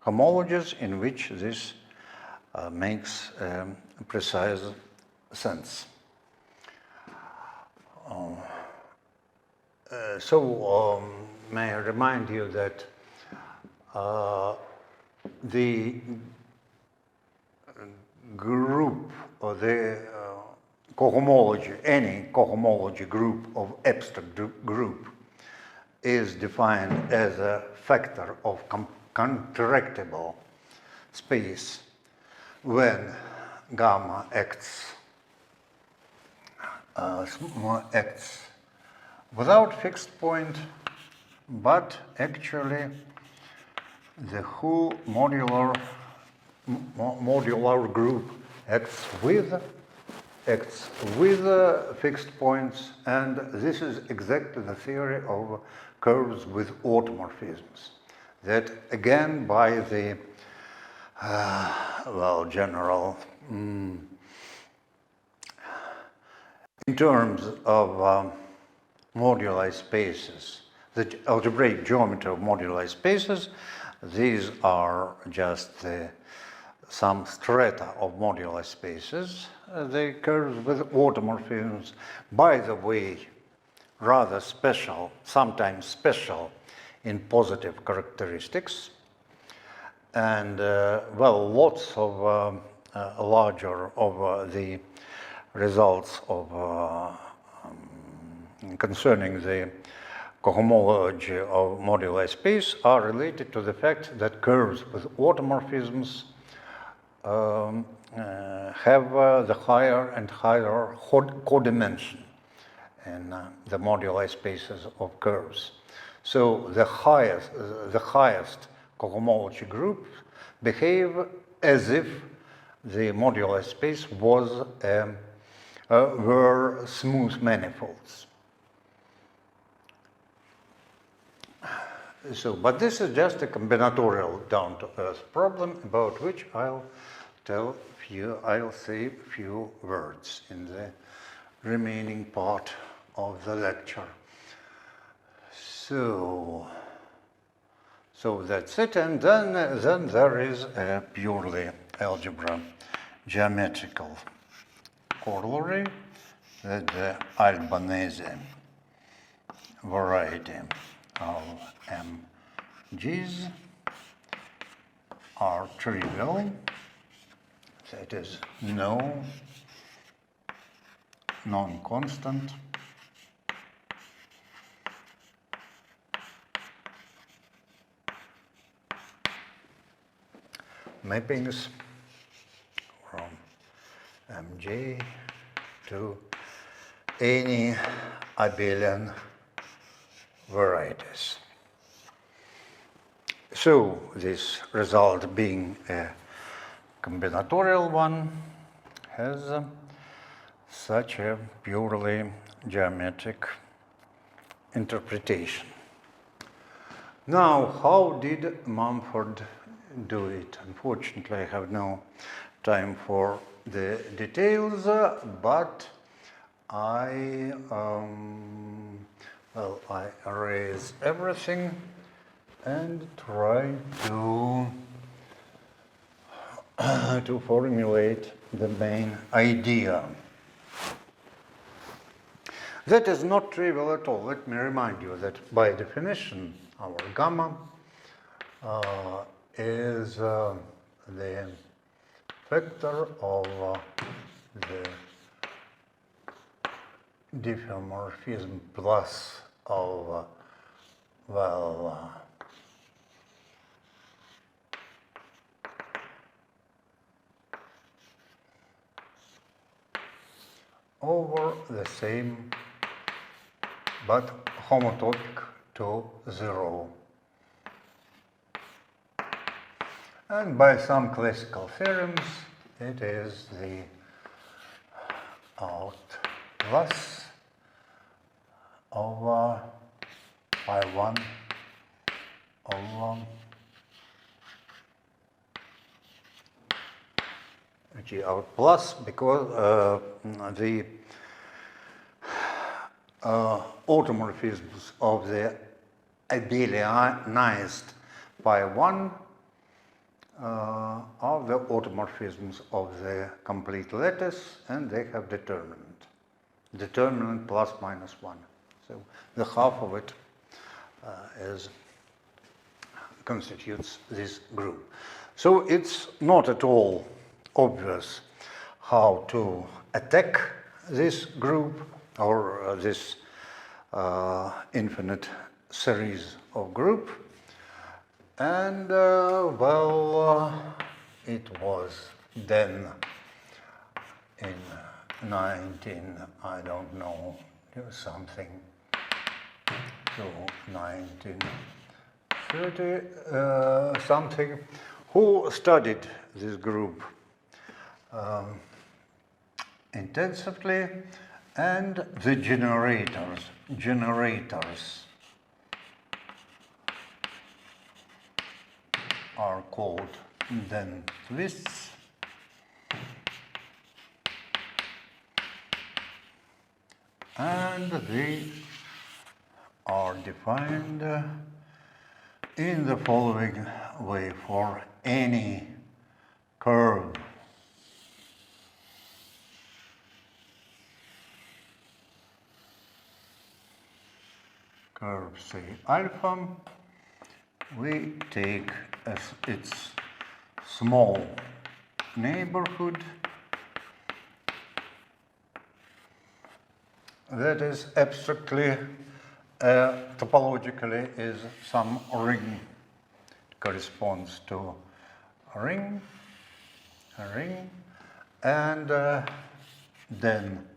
homologies in which this makes precise sense. So may I remind you that the group or the cohomology, any cohomology group of abstract group is defined as a factor of contractible space when gamma acts without fixed point, but actually the whole modular group acts with fixed points, and this is exactly the theory of curves with automorphisms. That again, by the general, in terms of moduli spaces, the algebraic geometry of moduli spaces these are just some strata of modular spaces. The curves with automorphisms, by the way, rather special, sometimes special in positive characteristics. And well, lots of larger of the results of concerning the cohomology of modular space are related to the fact that curves with automorphisms have the higher and higher codimension in the modular spaces of curves. So the highest cohomology groups behave as if the modular space was were smooth manifolds. So, but this is just a combinatorial down-to-earth problem about which I'll say a few words in the remaining part of the lecture. So that's it, and then there is a purely algebra geometrical corollary, that the Albanese variety of MGs are trivial, that is no non-constant mappings from MJ to any abelian varieties. So this result, being a combinatorial one, has such a purely geometric interpretation. Now, how did Mumford do it? Unfortunately, I have no time for the details, but I erase everything and try to formulate the main idea. That is not trivial at all. Let me remind you that by definition, our gamma is the vector of the diffeomorphism plus of over the same but homotopic to 0. And by some classical theorems, it is the out plus over pi 1 over G out plus, because the automorphisms of the abelianized pi 1 are the automorphisms of the complete lattice, and they have determinant plus minus 1. So the half of it constitutes this group. So it's not at all obvious how to attack this group or this infinite series of group. And it was then in 1930 something, who studied this group intensively, and the generators are called then twists, and they are defined in the following way for any curve say alpha, we take as its small neighborhood that is abstractly, topologically is some ring. It corresponds to a ring, and then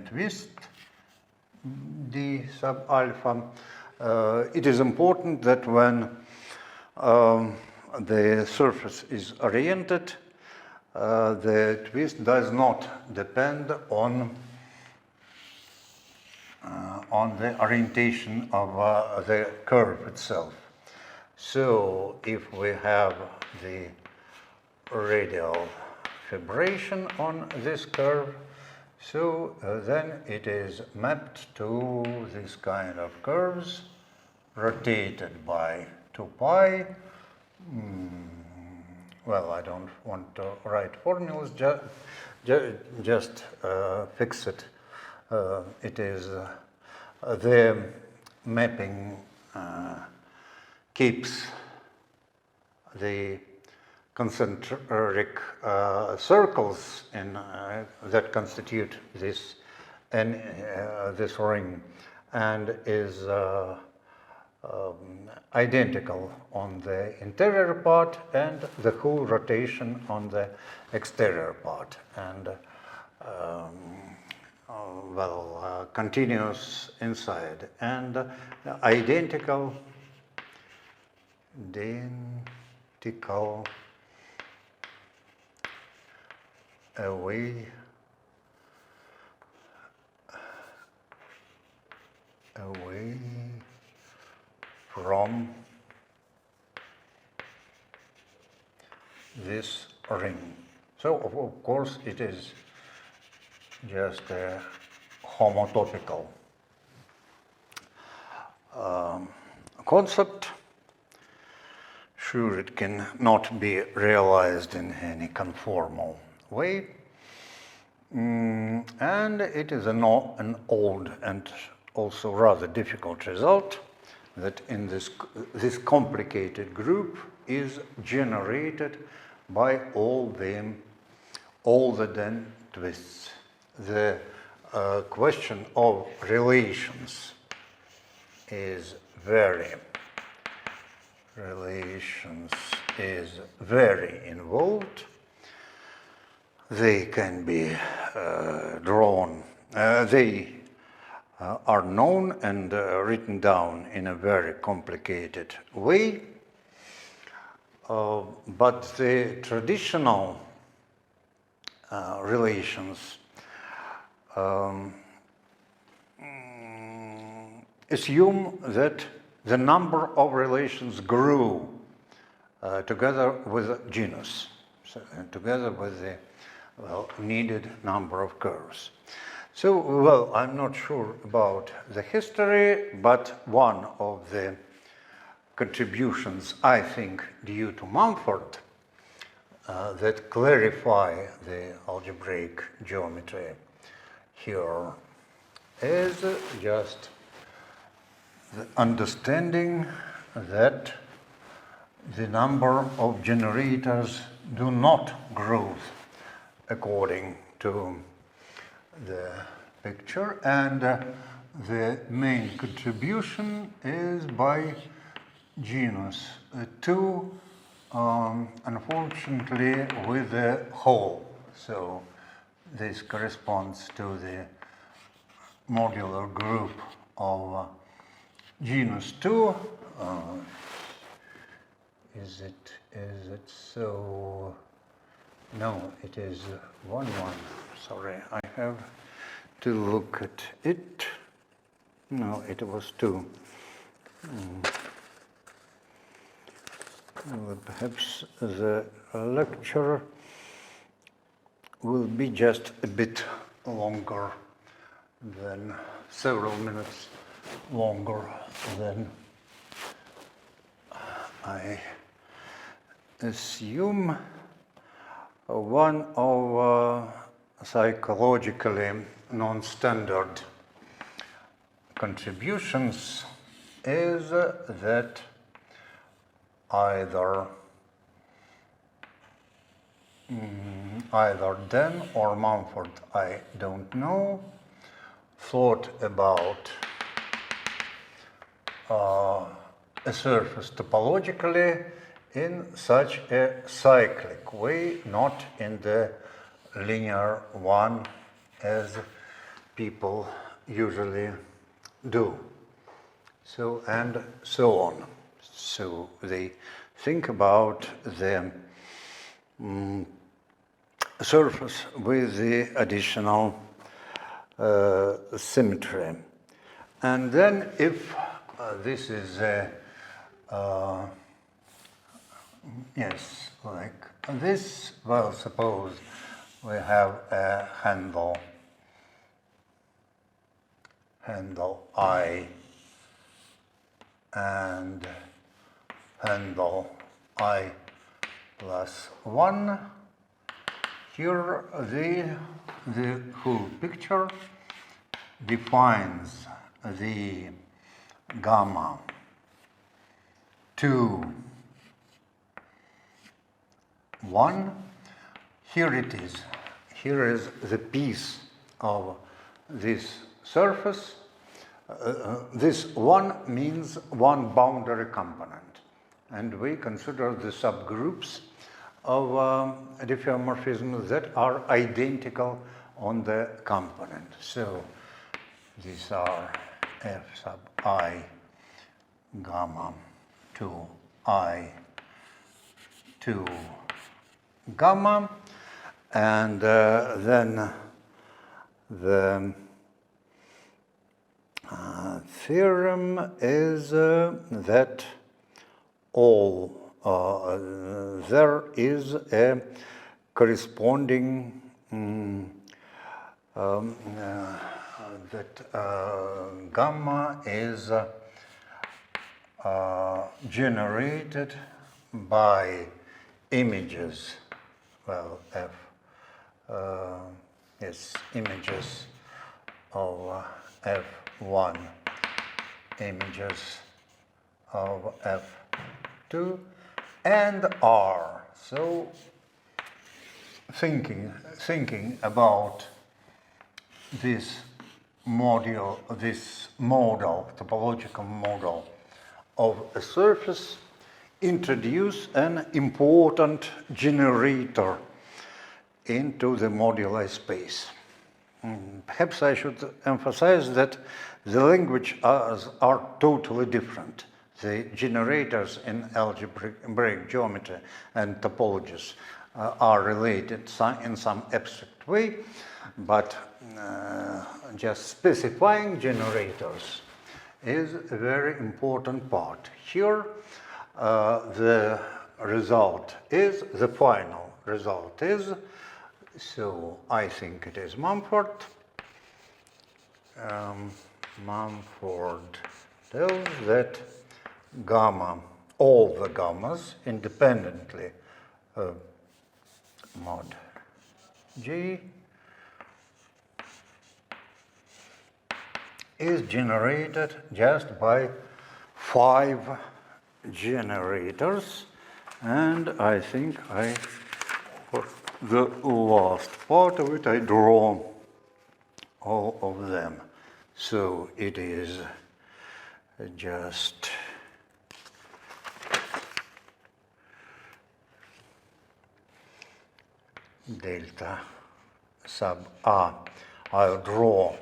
twist d sub alpha. It is important that when the surface is oriented, the twist does not depend on the orientation of the curve itself. So if we have the radial fibration on this curve, so then it is mapped to this kind of curves rotated by 2 pi. Well, I don't want to write formulas, just fix it. It is the mapping keeps the concentric circles in that constitute this this ring, and is identical on the interior part and the whole rotation on the exterior part, and continuous inside, and identical away from this ring. So of course it is just a homotopical concept. Sure, it cannot be realized in any conformal way, and it is an old and also rather difficult result that in this complicated group is generated by all the then twists. The question of relations is very involved. They can be drawn, they are known and written down in a very complicated way, but the traditional relations assume that the number of relations grew together with genus, so, together with the needed number of curves. So, well, I'm not sure about the history, but one of the contributions, I think, due to Mumford that clarify the algebraic geometry here is just the understanding that the number of generators do not grow according to the picture, and the main contribution is by genus 2, unfortunately with the whole. So this corresponds to the modular group of genus 2. Is it so? No, it is 1, 1. Sorry, I have to look at it. No, it was 2. Well, perhaps the lecture will be just a bit longer than several minutes longer than I assume one of psychologically non-standard contributions is that either Dan or Mumford, I don't know, thought about a surface topologically in such a cyclic way, not in the linear one as people usually do. So, and so on. So they think about the surface with the additional symmetry. And then if this is yes, like this, well, suppose we have a handle I and handle I plus 1. Here the whole picture defines the gamma 2, 1. Here it is. Here is the piece of this surface. This 1 means one boundary component. And we consider the subgroups of diffeomorphisms that are identical on the component. So these are f sub I gamma 2 I 2 gamma, and then the theorem is that there is a corresponding that gamma is generated by images, well, images of F1, images of F2, and R. So thinking about this model, topological model of a surface, introduce an important generator into the moduli space. Perhaps I should emphasize that the language are totally different. The generators in algebraic geometry and topologies are related in some abstract way, but just specifying generators is a very important part. Here, the result is, the final result is, so I think it is Mumford. Mumford tells that gamma, all the gammas independently mod G is generated just by 5 generators, and I think for the last part of it I draw all of them. So it is just delta sub A. I'll draw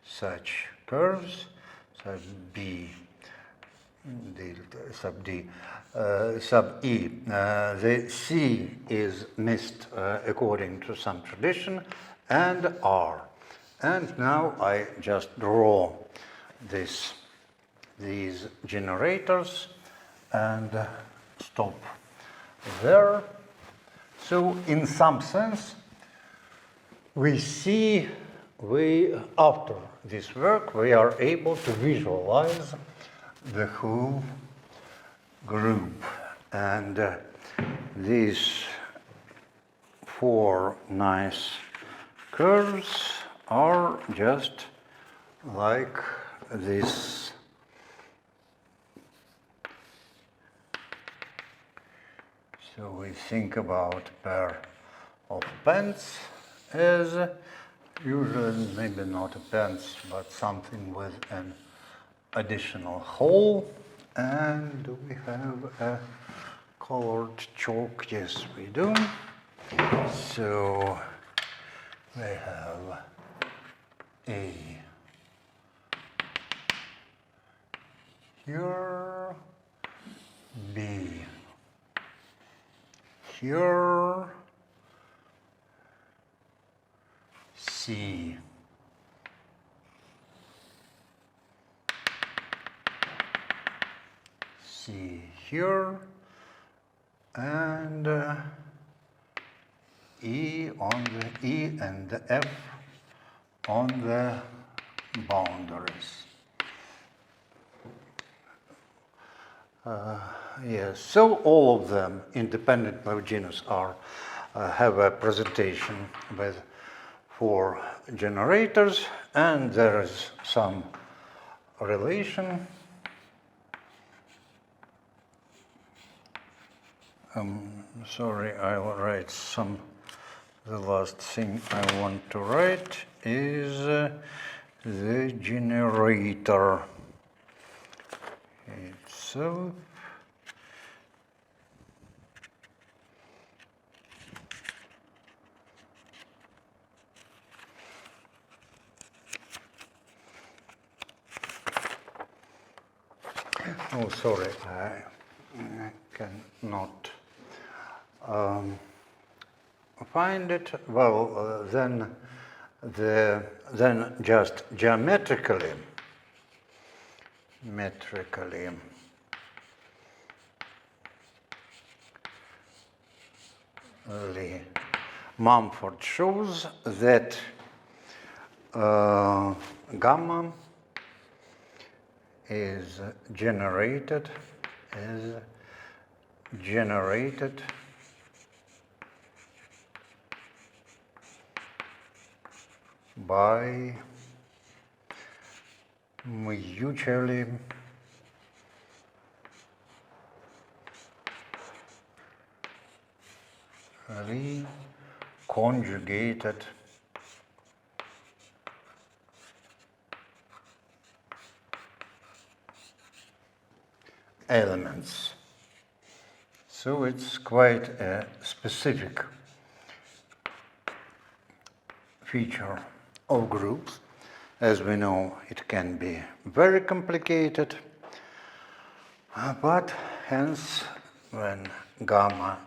such curves, sub B, delta sub D, sub E. The C is missed according to some tradition, and R. And now I just draw these generators and stop there. So in some sense, we see, after this work, we are able to visualize the whole group. And these four nice curves are just like this. So we think about a pair of pens as usually maybe not a pens, but something with an additional hole. And do we have a colored chalk? Yes, we do. So we have A here, B here, C here, and E on the E and the F on the boundaries. Yes, so all of them, independently of genus, are have a presentation with four generators, and there is some relation. Sorry, I'll write some. The last thing I want to write is the generator itself. Oh, sorry, I cannot find it. Well, then just geometrically, Mumford shows that gamma is generated by mutually reconjugated elements. So it's quite a specific feature of groups. As we know, it can be very complicated, but hence when gamma,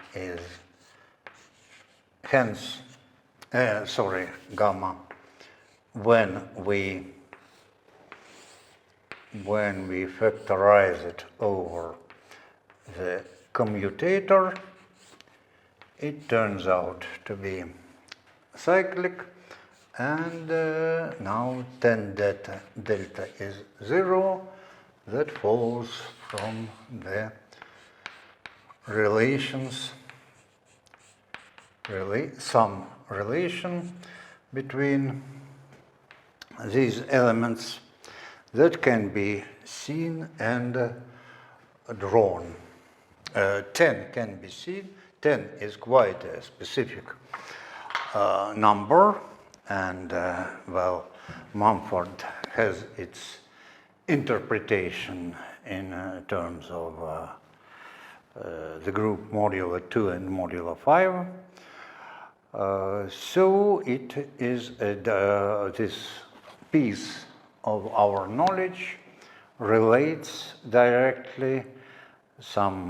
when we factorize it over the commutator, it turns out to be cyclic, and now 10 delta is 0. That follows from the relations, some relation between these elements that can be seen and drawn. 10 can be seen. 10 is quite a specific number, and well, Mumford has its interpretation in terms of the group modulo 2 and modulo 5. So it is this piece of our knowledge relates directly some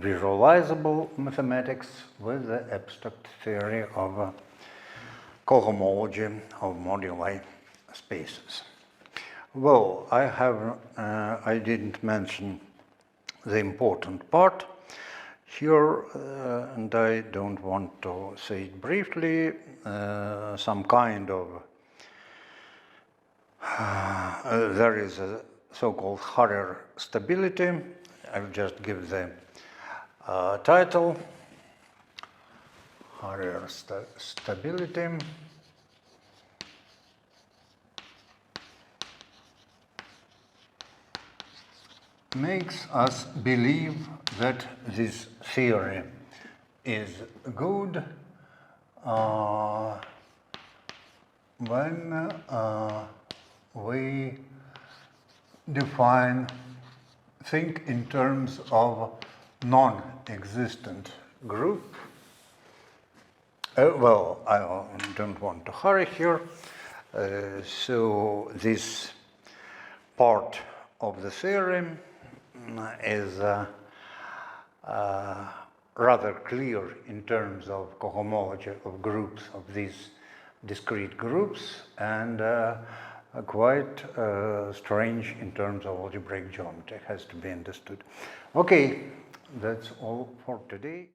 visualizable mathematics with the abstract theory of cohomology of moduli spaces. Well, I didn't mention the important part here, and I don't want to say it briefly. Some kind of there is a so-called Harrer stability, I'll just give the title, higher stability. Makes us believe that this theory is good when we think in terms of non-existent group. Well, I don't want to hurry here. So this part of the theorem is rather clear in terms of cohomology of groups, of these discrete groups, and quite strange in terms of algebraic geometry, has to be understood. Okay, that's all for today.